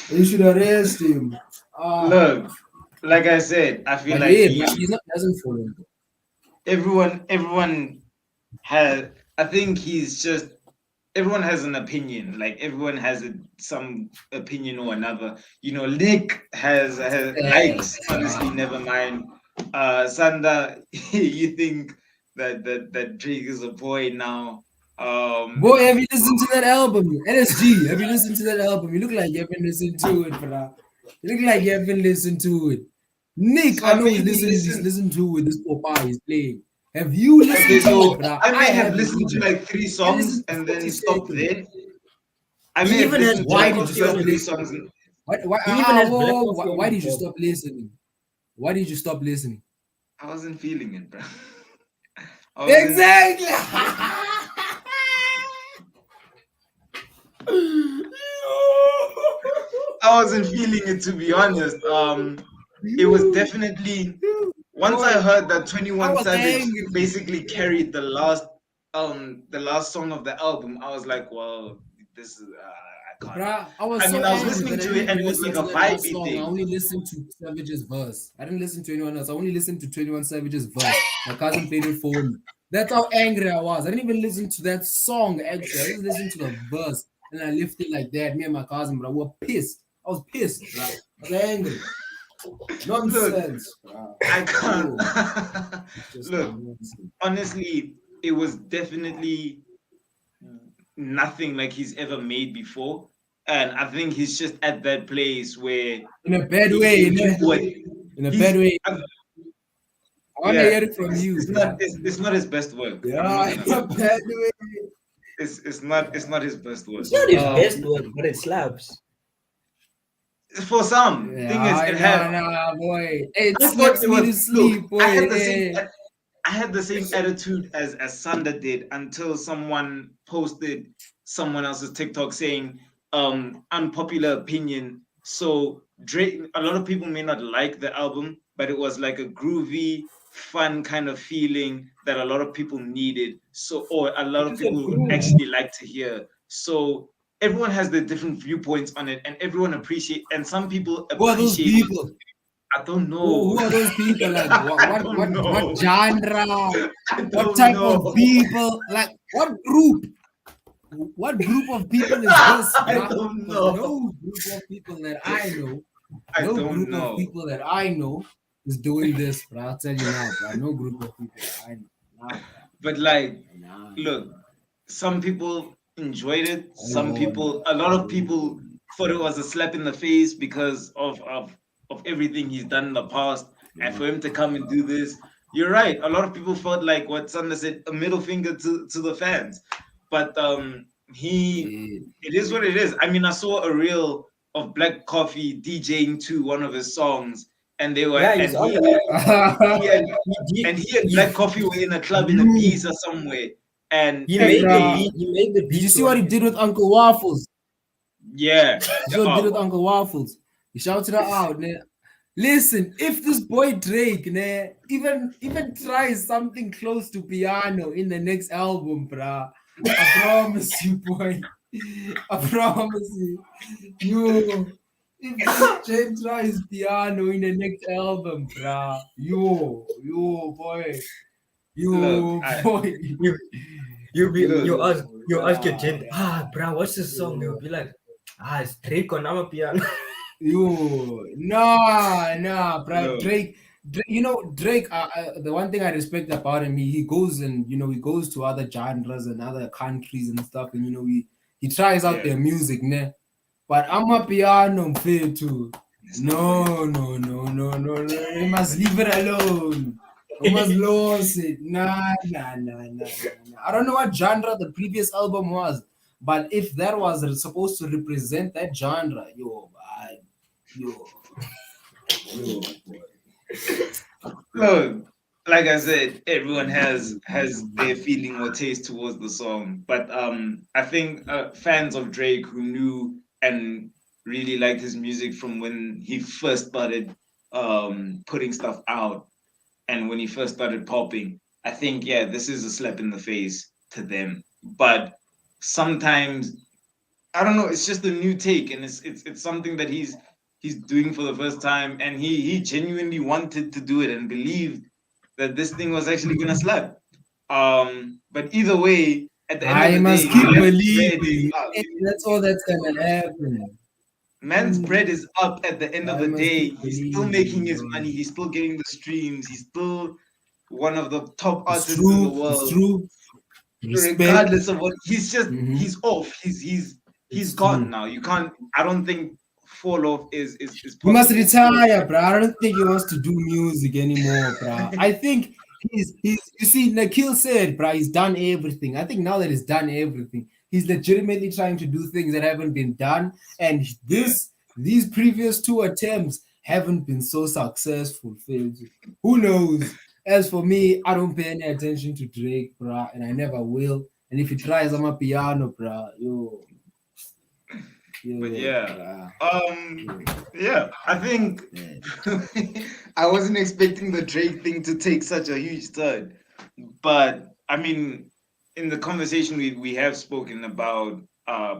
You should arrest him. Look, like I said, I feel But like yeah, but he's not doesn't follow. everyone has. I think he's just everyone has an opinion. Like everyone has some opinion or another. You know, Nick has likes. Honestly, never mind. Sanda, you think that Drake is a boy now? Boy, have you listened to that album? NSG, have you listened to that album? You look like you haven't listened to it, bro. You look like you haven't listened to it. Nick, So I I know he's maybe listened to with this Popeye he's playing. Have you Okay, listened to so it, bro? I may have haven't listened to even. like three I songs listened to and 40 then stopped seconds. there. I He may have even has listened to Why like did Black you two or stop Coffee on three his. listening? songs. He even has Black Why, Coffee on why his did you pod. stop listening? Why did you stop listening? I wasn't feeling it, bro. I wasn't. Exactly. I wasn't feeling it, to be honest. It was definitely once I Boy, heard that I 21 was Savage angry. basically carried the last song of the album. I was like, well, this is I can't. Bruh, I was I so mean, I was angry listening that I to didn't it and even it was listen like to a that last vibey song. I thing. only listened to Savage's verse. I didn't listen to anyone else. I only listened to 21 Savage's verse. My cousin played it for me. That's how angry I was. I didn't even listen to that song actually. I just listened to the verse and I left it like that. Me and my cousin, bro, were pissed. I was pissed, bro. I was angry. Look, Nonsense, bro. I can't. Yo, it's just Look, nonsense. honestly, it was definitely nothing like he's ever made before. And I think he's just at that place where In a bad he way, can do what in a he's. bad way. I- I want to yeah, hear it from you, bro. it's not his best work. I'm Yeah, not in gonna a lie. bad way. It's not his best work. It's not his best work, but it slaps. For some thing is, Yeah, it had. nah, boy. It I thought slaps it me was. to Look, sleep, boy. Eh. I had the same attitude as Sander did until someone posted someone else's TikTok saying unpopular opinion. So Drake, a lot of people may not like the album, but it was like a groovy, fun kind of feeling that a lot of people needed. So or a lot of It's a people groove. actually like to hear. So everyone has the different viewpoints on it, and everyone appreciate. And some people Who are those appreciate it. people? I don't know. Who are those people? Like I don't what know. genre? I What don't type know. of people? Like what group? What group of people is this, I bruh? don't 'Cause know. no group of people that I know, I no don't group of know. people that I know is doing this, bruh. I'll tell you now, bruh. No group of people that I know. Nah, bruh. But like, Nah. look, some people enjoyed it. Some Oh, people, a lot of people thought it was a slap in the face because of everything he's done in the past. And for him to come and do this, you're right. A lot of people felt like what Sander said, a middle finger to the fans. But yeah. it is what it is. I mean, I saw a reel of Black Coffee DJing to one of his songs, and they were Yeah, he's and on he the. he had He, and he and he, Black Coffee were in a club in You, Ibiza somewhere, and he hey, made the bruh. beat. He made the beat. Did you to see one what he of his did with songs. Uncle Waffles? yeah, You see what he did with oh, Uncle Waffles? He shouted her out, man. Listen, if this boy Drake, nah, even tries something close to piano in the next album, bruh, I promise you, boy. I promise you. If this Drake tries piano in the next album, bruh, boy, look, boy, You look, you ask your gent, yeah. bruh, what's this song? They'll be like, it's Drake on Amapiano. Nah, bro. look, Drake, Drake. The one thing I respect about him, he goes and he goes to other genres and other countries and stuff, and he tries out yeah, their music, ne? But I'm a piano fair too. it's not for him. No. You must leave it alone. You must lose it. Nah. I don't know what genre the previous album was, but if that was supposed to represent that genre, man, yo, boy. Look, like I said, everyone has their feeling or taste towards the song, but I think fans of Drake who knew and really liked his music from when he first started putting stuff out and when he first started popping. I think yeah, this is a slap in the face to them. But sometimes I don't know, it's just a new take and it's something that he's doing for the first time and he genuinely wanted to do it and believed that this thing was actually gonna slap. But either way, at the end of I the day, must keep man's bread is believing. up. That's all that's gonna happen. Man's bread is up at the end of I the must day. keep He's still making believing, his bro. money. He's still getting the streams. He's still one of the top It's artists in the true. It's world. true. Respect. Regardless of what he's off. He's It's gone true. now. You can't. I don't think fall off is He must possible. retire, bro. I don't think he wants to do music anymore, bro. I think he's you see, Nikhil said, bro, he's done everything. I think now that he's done everything, he's legitimately trying to do things that haven't been done. And Yeah. these previous two attempts haven't been so successful. Phil. Who knows? As for me, I don't pay any attention to Drake, bro, and I never will. And if he tries on my piano, bro, But yo, yeah. bro, yo, Yeah. I think man. I wasn't expecting the Drake thing to take such a huge turn. But I mean, in the conversation we have spoken about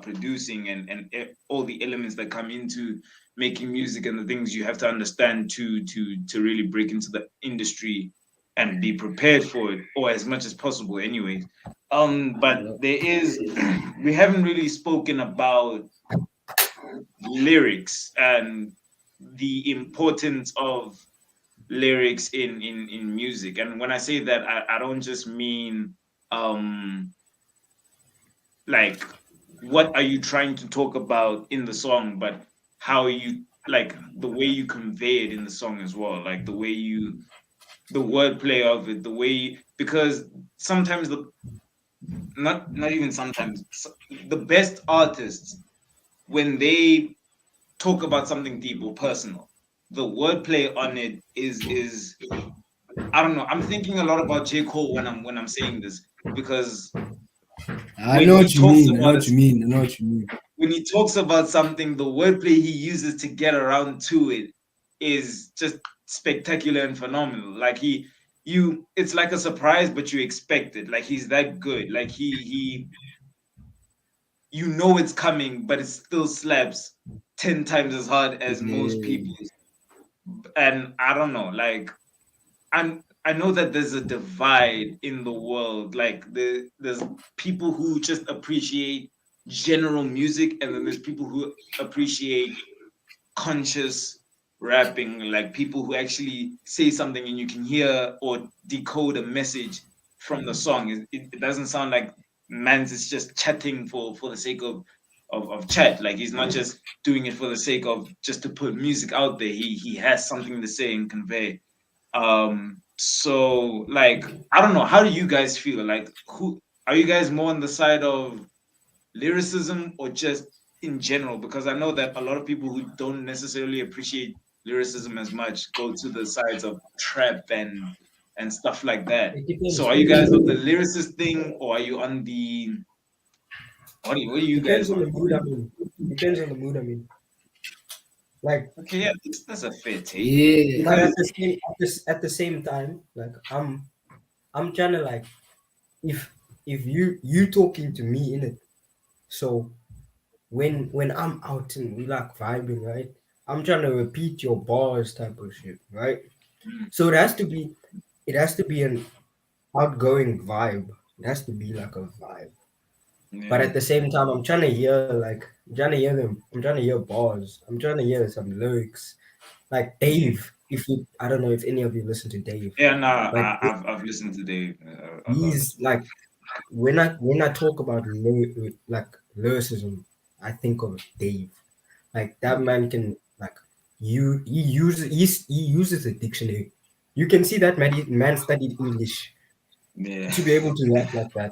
producing and all the elements that come into making music and the things you have to understand to really break into the industry and be prepared for it, or as much as possible anyways. But Yep. there is we haven't really spoken about lyrics and the importance of lyrics in music. And when I say that, I don't just mean um like what are you trying to talk about in the song, but how you like the way you convey it in the song as well, like the way you the wordplay of it, the way because sometimes the not even sometimes the best artists when they talk about something deep or personal, the wordplay on it is I don't know. I'm thinking a lot about J. Cole when I'm saying this because I when know he what you talks mean. I know about what you mean. I know what you mean. when he talks about something, the wordplay he uses to get around to it is just spectacular and phenomenal. Like it's like a surprise, but you expect it. Like he's that good. Like you know it's coming, but it still slaps 10 times as hard as most Yeah. people's. And I don't know, like I know that there's a divide in the world. Like there's people who just appreciate general music, and then there's people who appreciate conscious rapping, like people who actually say something and you can hear or decode a message from the song. It doesn't sound like man's is just chatting for the sake of chat. Like he's not just doing it for the sake of just to put music out there. He has something to say and convey. So like I don't know, how do you guys feel? Like who are you guys more on the side of lyricism or just in general? Because I know that a lot of people who don't necessarily appreciate lyricism as much go to the sides of trap and stuff like that. It So depends. are you guys on the lyricist thing or are you on the what are you guys Depends on on? the mood I'm in. Depends on the mood I'm in. Like, Okay, yeah, that's a fair take. Yeah. but Because at the same time, like I'm trying to like if you talking to me in it. So when I'm out and we like vibing, right? I'm trying to repeat your bars type of shit, right? So it has to be an outgoing vibe. It has to be like a vibe. But yeah. at the same time, I'm trying to hear bars. I'm trying to hear some lyrics. Like Dave, if you I don't know if any of you listen to Dave, Yeah, nah, but I've listened to Dave a lot. he's like when I talk about like lyricism, I think of Dave. Like that Okay. man can like he uses a dictionary. You can see that man studied English Yeah. to be able to rap like that.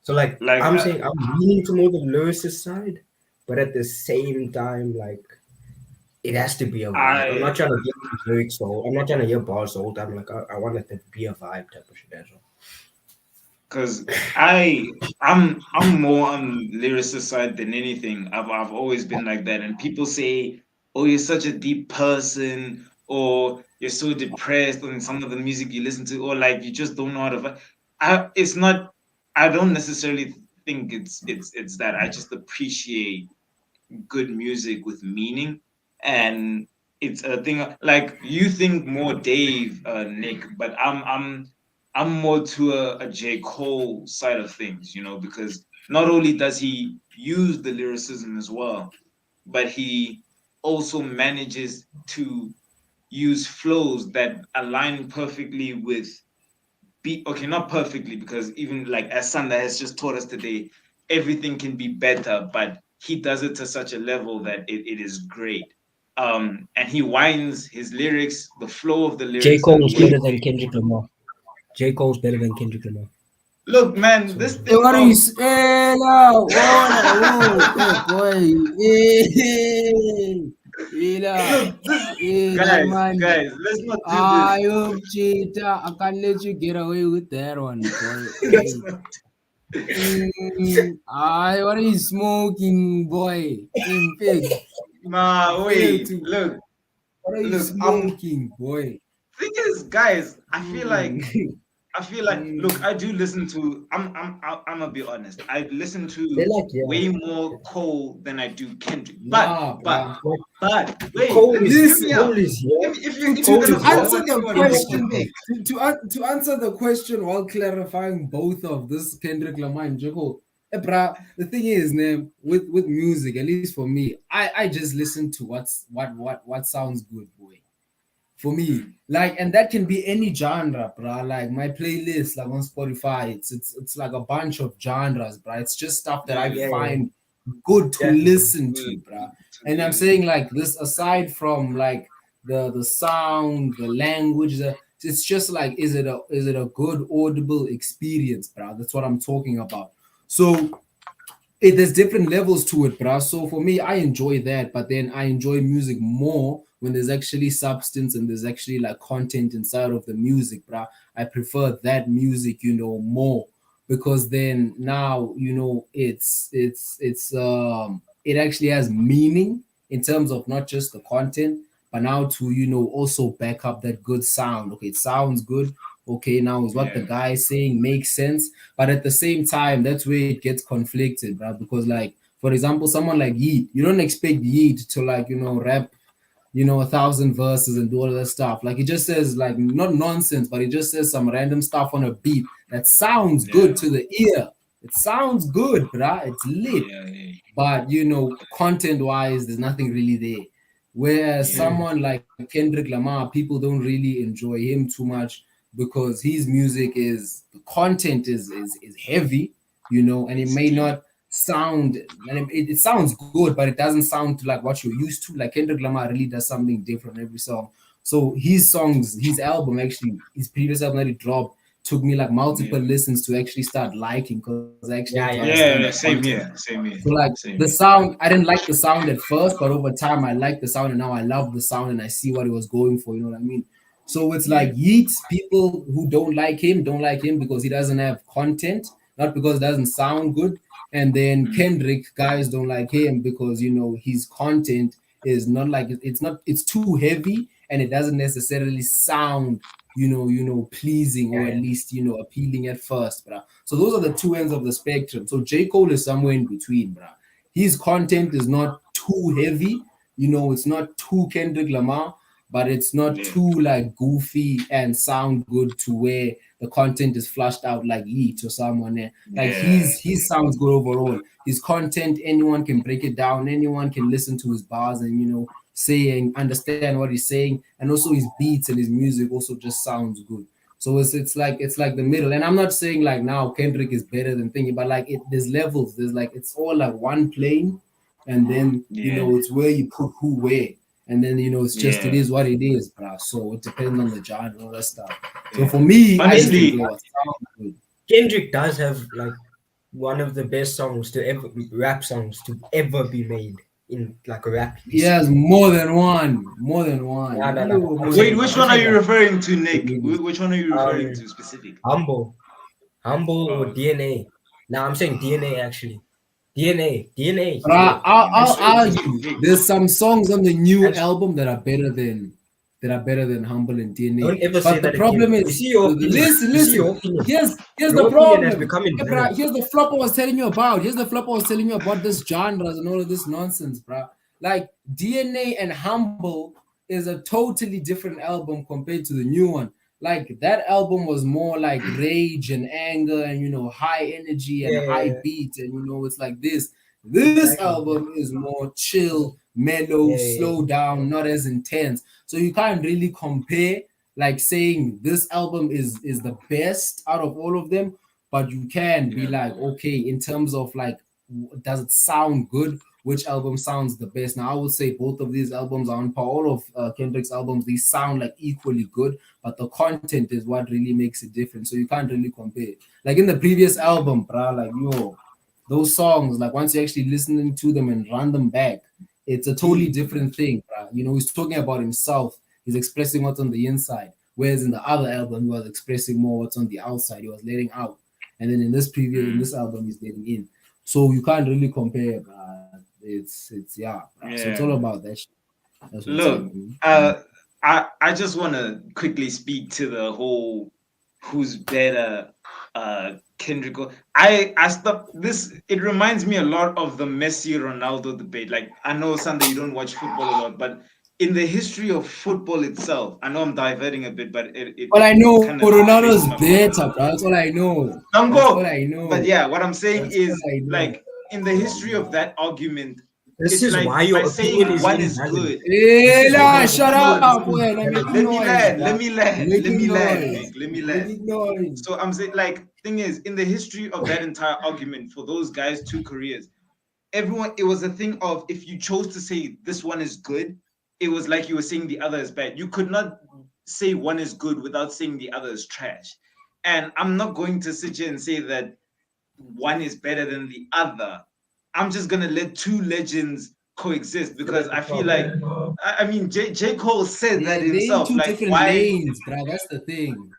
So like Like I'm saying I'm leaning to more the lyricist side, but at the same time, like it has to be a vibe. I'm I not trying to get lyrics, so I'm not trying to hear bars the whole time. Like I want it to be a vibe type of shit as well. because I'm more on lyricist side than anything. I've always been like that, and people say, "Oh, you're such a deep person," or "You're so depressed," on some of the music you listen to, or like you just don't know how to. It's not. I don't necessarily think it's that. I just appreciate good music with meaning, and it's a thing like you think more Dave, Nick, but I'm more to a J. Cole side of things, because not only does he use the lyricism as well, but he also manages to use flows that align perfectly with be okay, not perfectly, because even like as Sanda has just taught us today, everything can be better, but he does it to such a level that it is great. And he winds his lyrics, the flow of the J. lyrics, and Cole's the way better than Kendrick Lamar. J. Cole's better than Kendrick Lamar. look, man, Sorry, this bro. Hey, thing what of is? Hey, now, whoa, hey, boy, hey, look, this hey, that guys, man. guys, let's not do this. I hope cheetah. I can't let you get away with that one, boy. Let's Hey, not, what are you smoking, boy? In fact, nah, fail wait, to. look, What are you look. smoking, boy? Thing is, guys, Mm. I feel like, look, Mm. I do listen to. I'm gonna be honest. I listen They to like, yeah. way more Cole than I do Kendrick. Nah, But, bruh. wait, Cole let me is hear Listen. me out. Cole is here. If you're Cole To gonna is force here. answer one the thing on In the this other, question, podcast. to answer the question while clarifying both of this Kendrick Lamar and J. Cole, bruh, the thing is, man, with music, at least for me, I just listen to what sounds good, boy. For me, mm, like, and that can be any genre, bruh. Like my playlist, like on Spotify, it's like a bunch of genres, bruh. It's just stuff that I yeah, Yeah, yeah, find good to definitely. listen good, to, bruh. And I'm yeah, saying like this, aside from like the sound, the language, it's just like, is it a good audible experience, bruh? That's what I'm talking about. So there's different levels to it, bruh. So for me, I enjoy that, but then I enjoy music more when there's actually substance and there's actually like content inside of the music, bruh. I prefer that music, more, because then now, it actually has meaning in terms of not just the content, but now to also back up that good sound. Okay, it sounds good. Okay, now is what the yeah, guy is saying makes sense, but at the same time, that's where it gets conflicted, bro. Because, like, for example, someone like Yeet, you don't expect Yeet to, like, rap, 1,000 verses and do all of that stuff. Like, he just says, like, not nonsense, but he just says some random stuff on a beat that sounds good yeah, to the ear. It sounds good, bruh. It's lit, yeah, yeah, but content wise, there's nothing really there. Whereas yeah, Mm. someone like Kendrick Lamar, people don't really enjoy him too much because his music is the content is heavy, and it it's may deep. not sound, and it sounds good, but it doesn't sound like what you're used to. Like Kendrick Lamar really does something different every song. So his songs, his album, actually, his previous album that he dropped, took me like multiple Yeah, listens to actually start liking, because I actually had to Yeah, yeah, understand yeah. the yeah, same content. here, same here, So like same the here. sound, I didn't like the sound at first, but over time I liked the sound, and now I love the sound and I see what he was going for. You know what I mean? So it's Yeah, like Yeats, people who don't like him because he doesn't have content, not because it doesn't sound good. And then mm, Kendrick, guys don't like him because his content is not like, it's too heavy and it doesn't necessarily sound pleasing, or Yeah, at yeah. least appealing at first, bruh. So those are the two ends of the spectrum. So J. Cole is somewhere in between, bruh. His content is not too heavy, it's not too Kendrick Lamar, but it's not yeah, too like goofy and sound good to where the content is flushed out like Yeet or someone there. Like yeah, his sounds good overall. His content, anyone can break it down, anyone can listen to his bars and say and understand what he's saying, and also his beats and his music also just sounds good. So it's like the middle. And I'm not saying like now Kendrick is better than thingy, but like there's levels. There's like, it's all like one plane, and then yeah, it's where you put who where, and then it's just, it yeah, is what it is, bro. So it depends on the genre and all that stuff. So yeah. for me, I just Kendrick, Honestly, enjoy what sounds good. Kendrick does have like one of the best songs to ever rap songs to ever be made in like rap Yes, history. more than one, more than No, one. no, no. Yo, more than which I'm one are saying you one. like referring to, Nick? Really. Which one are you referring um to specifically? humble. Humble or Oh, DNA? Now I'm saying DNA actually. DNA, Bruh, yeah. I'll it's argue. There's some songs on the new And album that are better than Humble and DNA. don't ever say But the that again. problem You is, see your opinion. listen, You see listen. your opinion. Here's the Your opinion has problem. become Hey, bruh, invalid. here's the flop I was telling you about. Here's the flop I was telling you about this genres and all of this nonsense, bruh. Like DNA and Humble is a totally different album compared to the new one. Like that album was more like rage and anger and high energy and high Yeah, beat and it's like this. This exactly. album is more chill, mellow, Yeah, slow down, not as intense. So you can't really compare like saying this album is the best out of all of them, but you can be yeah, like, okay, in terms of like, does it sound good? Which album sounds the best? Now I would say both of these albums are on par. All of Kendrick's albums, they sound like equally good, but the content is what really makes it different. So you can't really compare. Like in the previous album, bruh, like those songs, like once you're actually listening to them and run them back, it's a totally deep. different thing, bruh. He's talking about himself. He's expressing what's on the inside. Whereas in the other album, he was expressing more what's on the outside. He was letting out. And then in mm, this album, he's letting in. So you can't really compare, bruh. It's yeah, bruh. So it's all yeah. about that shit. That's what I'm Look, saying. I just want to quickly speak to the whole who's better, Kendrick. I stopped this. It reminds me a lot of the Messi Ronaldo debate. Like I know Sunday you don't watch football a lot, but in the history of football itself, I know I'm diverting a bit, but All I it know, kind of relates Ronaldo's to my point. better, bro. That's all I know. That's all Dango, I but know. yeah, what I'm saying That's all is I know. like in the history of that argument, This it's is like why by your opinion saying is one is invalid. good. This Hey, is why la, your shut opinion is up, boy. I'm invalid. making Let me noise, land. Let bro. me land. Let Making me land, noise. Vic. Let me land. Making noise. So I'm saying, like, thing is, in the history of that entire argument for those guys' two careers, everyone, it was a thing of if you chose to say this one is good, it was like you were saying the other is bad. You could not say one is good without saying the other is trash. And I'm not going to sit here and say that one is better than the other. I'm just gonna let two legends coexist Sit because at the I feel top. like I mean J. Cole said that They in himself. two Like different why lanes, bro. That's the thing.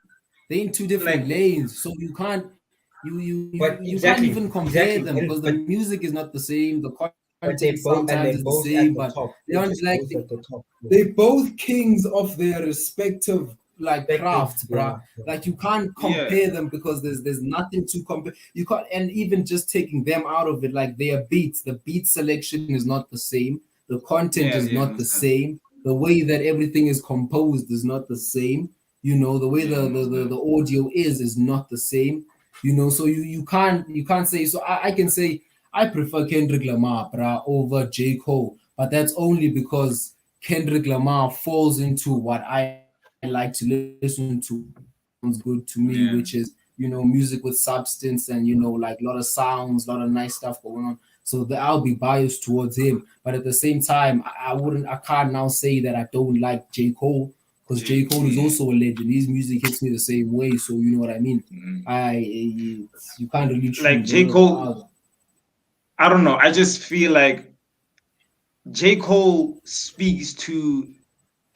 They in two different like lanes, so you can't you But you can't exactly, even compare exactly. them because the music is not the same. The But content sometimes they're is the both same, at the but top. they They're aren't just like both at the top. they both kings of their respective like Perspective. crafts, bruh. Yeah. Like you can't yeah compare them because there's nothing to compare. You can't, and even just taking them out of it, like their beats, the beat selection is not the same. The content is yeah not the most definitely same. The way that everything is composed is not the same. The way yeah most the definitely audio is not the same. So you can't say. So I can say I prefer Kendrick Lamar, bruh, over J Cole, but that's only because Kendrick Lamar falls into what I like to listen to, sounds good to me, which is yeah music with substance and like a lot of sounds, a lot of nice stuff going on. So I'll be biased towards him, but at the same time, I can't now say that I don't like J Cole because J Cole is yeah also a legend. His music hits me the same way, so you know what I mean. mm. You can't really Like choose J one or the Cole. other. I don't know. I just feel like J Cole speaks to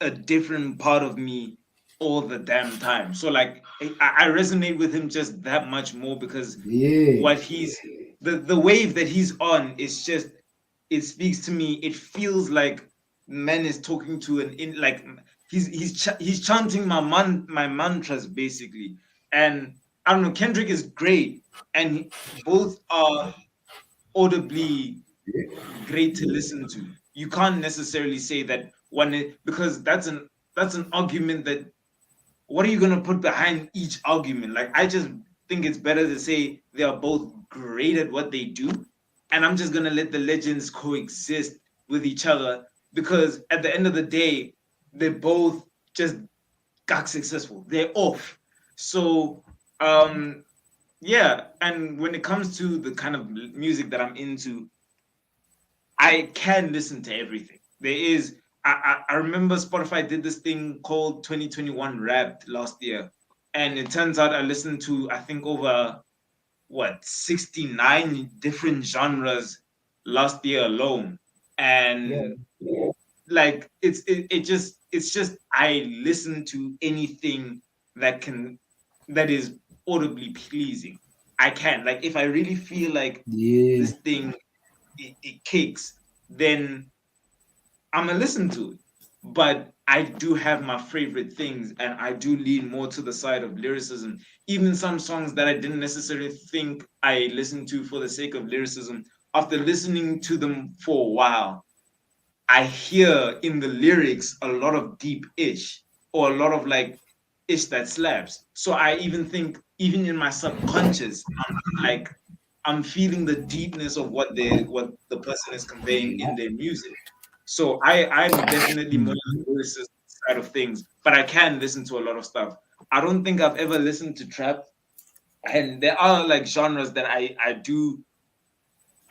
a different part of me all the damn time. So like I resonate with him just that much more because Yeah. what he's the wave that he's on is just it speaks to me. It feels like man is talking to an in like he's chanting my mantras basically. And I don't know, Kendrick is great and both are audibly great to listen to. You can't necessarily say that because that's an argument that what are you gonna put behind each argument? Like I just think it's better to say they are both great at what they do, and I'm just gonna let the legends coexist with each other because at the end of the day, they both just got successful. They're off. So yeah, and when it comes to the kind of music that I'm into, I can listen to everything. There is, I remember Spotify did this thing called 2021 Wrapped last year, and it turns out I listened to I think over what 69 different genres last year alone, Yeah. and like it's just I listen to anything that can that is audibly pleasing, I can. Like if I really feel like Yeah. this thing it kicks, then I'm gonna listen to it. But I do have my favorite things, and I do lean more to the side of lyricism. Even some songs that I didn't necessarily think I listened to for the sake of lyricism, after listening to them for a while, I hear in the lyrics a lot of deep ish or a lot of like ish that slaps. So I even think, even in my subconscious, like I'm feeling the deepness of what the person is conveying in their music. So I'm definitely more on Mhm. the lyricist side of things, but I can listen to a lot of stuff. I don't think I've ever listened to trap, and there are like genres that I do.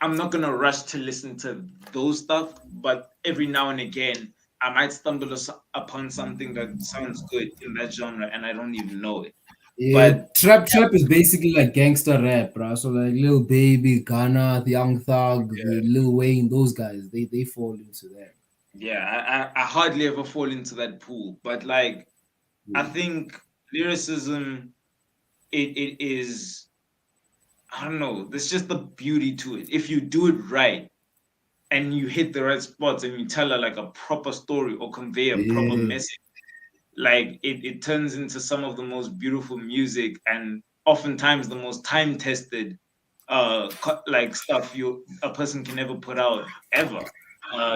I'm not gonna rush to listen to those stuff, but every now and again I might stumble upon something that sounds good in that genre, and I don't even know it. Yeah, But trap is basically like gangster rap, bro. So like Lil Baby, Ghana, the Young Thug, the Lil Wayne, those guys, they fall into that. yeah, I hardly ever fall into that pool. But like I Yeah. think lyricism, it is, I don't know, there's just the beauty to it. If you do it right and you hit the right spots and you tell like a proper story or convey a proper Yeah. message, like it turns into some of the most beautiful music and oftentimes the most time tested like stuff you a person can ever put out ever.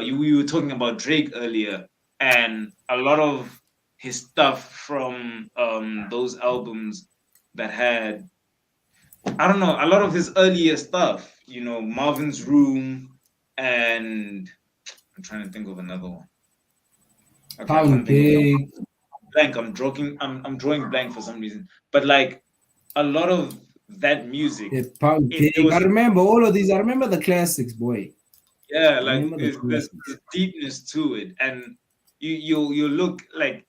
We were talking about Drake earlier, and a lot of his stuff from those albums that had, I don't know, a lot of his earlier stuff, Marvin's Room, and I'm trying to think of another one. Okay, I can't Pound think of it. cake, Blank. I'm drawing blank for some reason. But like a lot of that music, yeah, pound it cake. I was, remember all of these. I remember the classics, boy. yeah, I like remember the there's classics. deepness to it, and you look like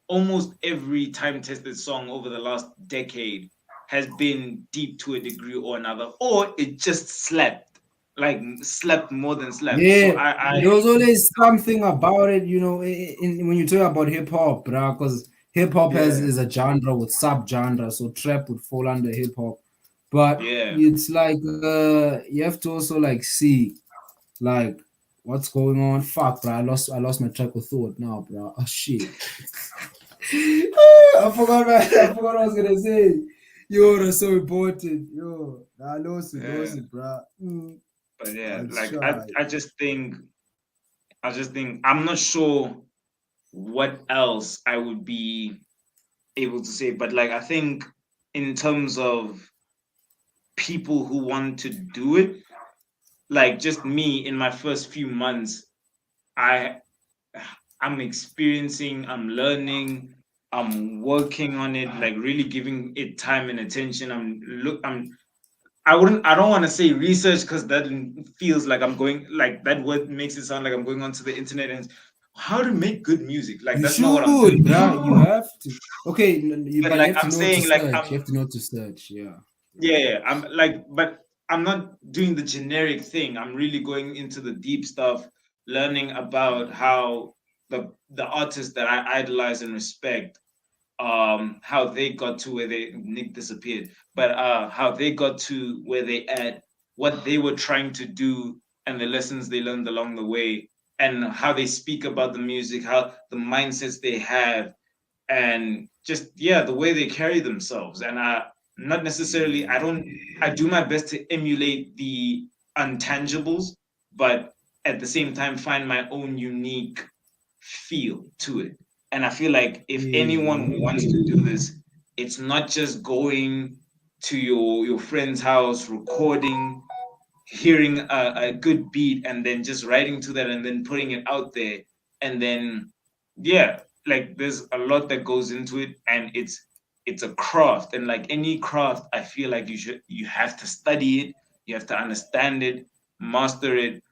almost every time tested song over the last decade has been deep to a degree or another, or it just slept, like slept more than slept. So Yeah, I there was always something about it, when you talk about hip hop, bro, because hip hop has yeah, is a genre with sub genre, so trap would fall under hip hop. But yeah, it's like you have to also like see like what's going on. Fuck, bro, I lost my track of thought now, bro. Oh shit. I forgot what I was gonna say. Yo, that's so important. Yo, I lost yeah. it, bro. But yeah, Let's like try. I just think I'm not sure what else I would be able to say, but like I think in terms of people who want to do it, like just me in my first few months, I I'm experiencing, I'm learning, I'm working on it, like really giving it time and attention. I don't want to say research because that feels like I'm going, like that word makes it sound like I'm going onto the internet and how to make good music. Like You that's not what I'm doing. should, bruh. You have to. Okay, But but you like have to I'm know to saying, like search. You I'm have to know to search. Yeah. yeah, yeah, I'm like, but I'm not doing the generic thing. I'm really going into the deep stuff, learning about how the artists that I idolize and respect, how they got to where they Nick disappeared, but how they got to where they at, what they were trying to do, and the lessons they learned along the way, and how they speak about the music, how the mindsets they have, and just yeah, the way they carry themselves. And I not necessarily I don't I do my best to emulate the untangibles, but at the same time find my own unique feel to it. And I feel like if anyone Yeah. wants to do this, it's not just going to your friend's house, recording, hearing a good beat, and then just writing to that and then putting it out there. And then yeah, like there's a lot that goes into it, and it's a craft. And like any craft, I feel like you have to study it, you have to understand it, master it,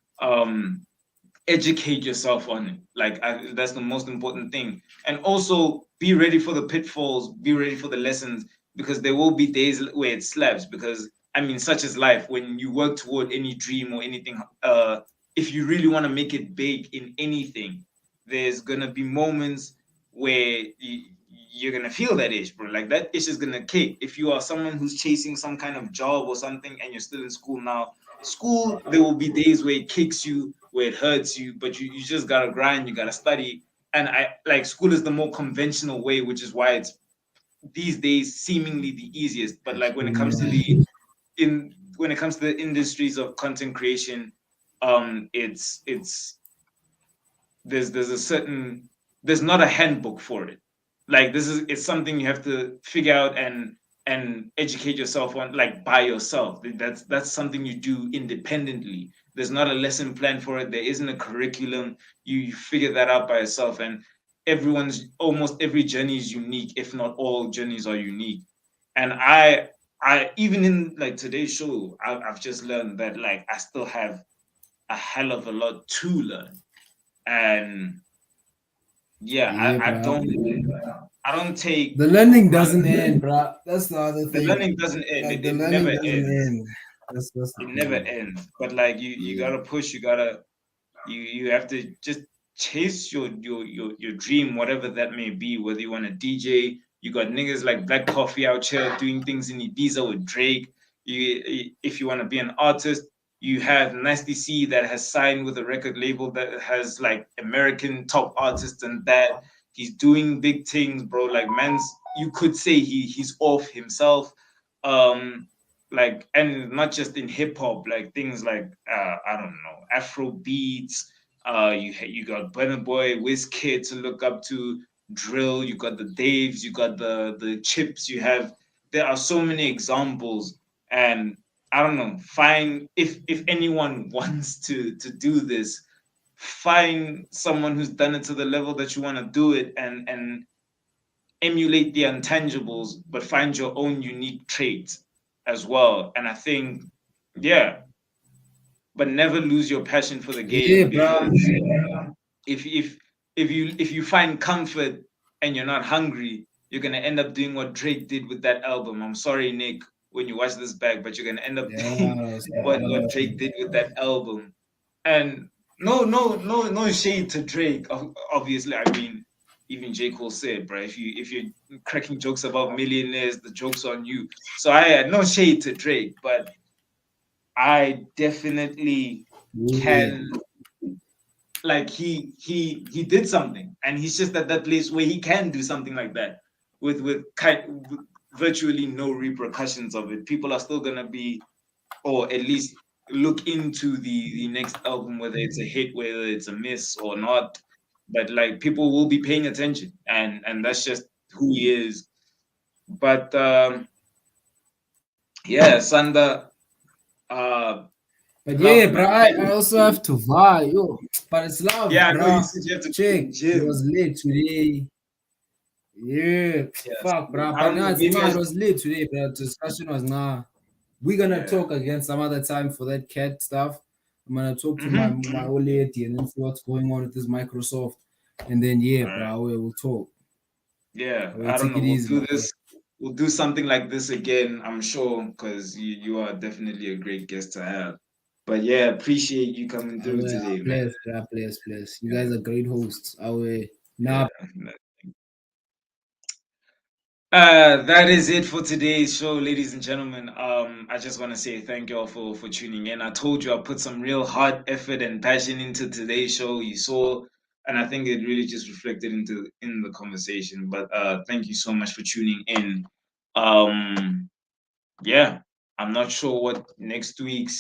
educate yourself on it. Like that's the most important thing. And also be ready for the pitfalls, be ready for the lessons, because there will be days where it slaps. Because I mean, such is life. When you work toward any dream or anything, if you really want to make it big in anything, there's gonna be moments where you're gonna feel that itch, bro. Like that itch is gonna kick. If you are someone who's chasing some kind of job or something and you're still in school now, school, there will be days where it kicks you, where it hurts you, but you just gotta grind, you gotta study. And I like school is the more conventional way, which is why it's these days seemingly the easiest. But like when it comes to the in when it comes to the industries of content creation, it's there's a certain there's not a handbook for it. Like this is it's something you have to figure out and educate yourself on like by yourself. That's something you do independently. There's not a lesson plan for it. There isn't a curriculum. You figure that out by yourself. And everyone's almost every journey is unique, if not all journeys are unique. And I even in like today's show, I've just learned that like I still have a hell of a lot to learn. And yeah, Yeah, I don't take the learning my doesn't end, bro. That's the other the thing. learning doesn't end. Like It, the it never learning doesn't ends. end. That's the It never thing. ends. But like you Yeah. gotta push, you have to just chase your dream, whatever that may be, whether you want to DJ, you got niggas like Black Coffee out here doing things in Ibiza with Drake. If you want to be an artist, you have Nasty C that has signed with a record label that has like American top artists and that he's doing big things, bro. Like man's you could say he's off himself. Um like and not just in hip hop, like things like I don't know, Afro beats. You got Burna Boy, Wizkid to look up to, drill. You got the Daves, you got the Chips. You have there are so many examples, and I don't know. Find if anyone wants to do this, find someone who's done it to the level that you want to do it, and emulate the intangibles, but find your own unique traits as well. And I think, yeah, but never lose your passion for the Yeah, game bro. because if if if you find comfort and you're not hungry, you're gonna end up doing what Drake did with that album. I'm sorry, Nick, when you watch this back, but you're gonna end up doing Yes, what Drake did with that album. And no shade to Drake. Obviously, I mean, even J. Cole said, bro, if you're cracking jokes about millionaires, the joke's on you. So I had no shade to Drake, but I definitely yeah. can like he did something, and he's just at that place where he can do something like that with virtually no repercussions of it. People are still gonna be, or at least look into the next album, whether it's a hit, whether it's a miss or not. But like people will be paying attention, and that's just who he is. But yeah, Sanda. Uh, But yeah, love, bro, man. I also have to vibe, yo. But it's love, Yeah, I know you bro. said you have to go to Check, the it gym. was late today. Yeah, Yes, fuck, bro. I But don't now know. it's Maybe nah, I it was late today, bro. The discussion was nah. We're gonna yeah. talk again some other time for that cat stuff. I'm gonna talk to my Mm-hmm. my old lady and then see what's going on with this Microsoft. And then yeah, All right. bro, we'll talk. Yeah, We'll I don't take know. it We'll easy, do my boy. this. We'll do something like this again, I'm sure, because you are definitely a great guest to have. But yeah, appreciate you coming I through will today, man. bless, bro, bless, bless. You Yeah, guys are great hosts. I will yeah. nah. That is it for today's show, ladies and gentlemen. I just want to say thank you all for tuning in. I told you I put some real hard effort and passion into today's show. You saw, and I think it really just reflected in the conversation. But thank you so much for tuning in. Um, yeah, I'm not sure what next week's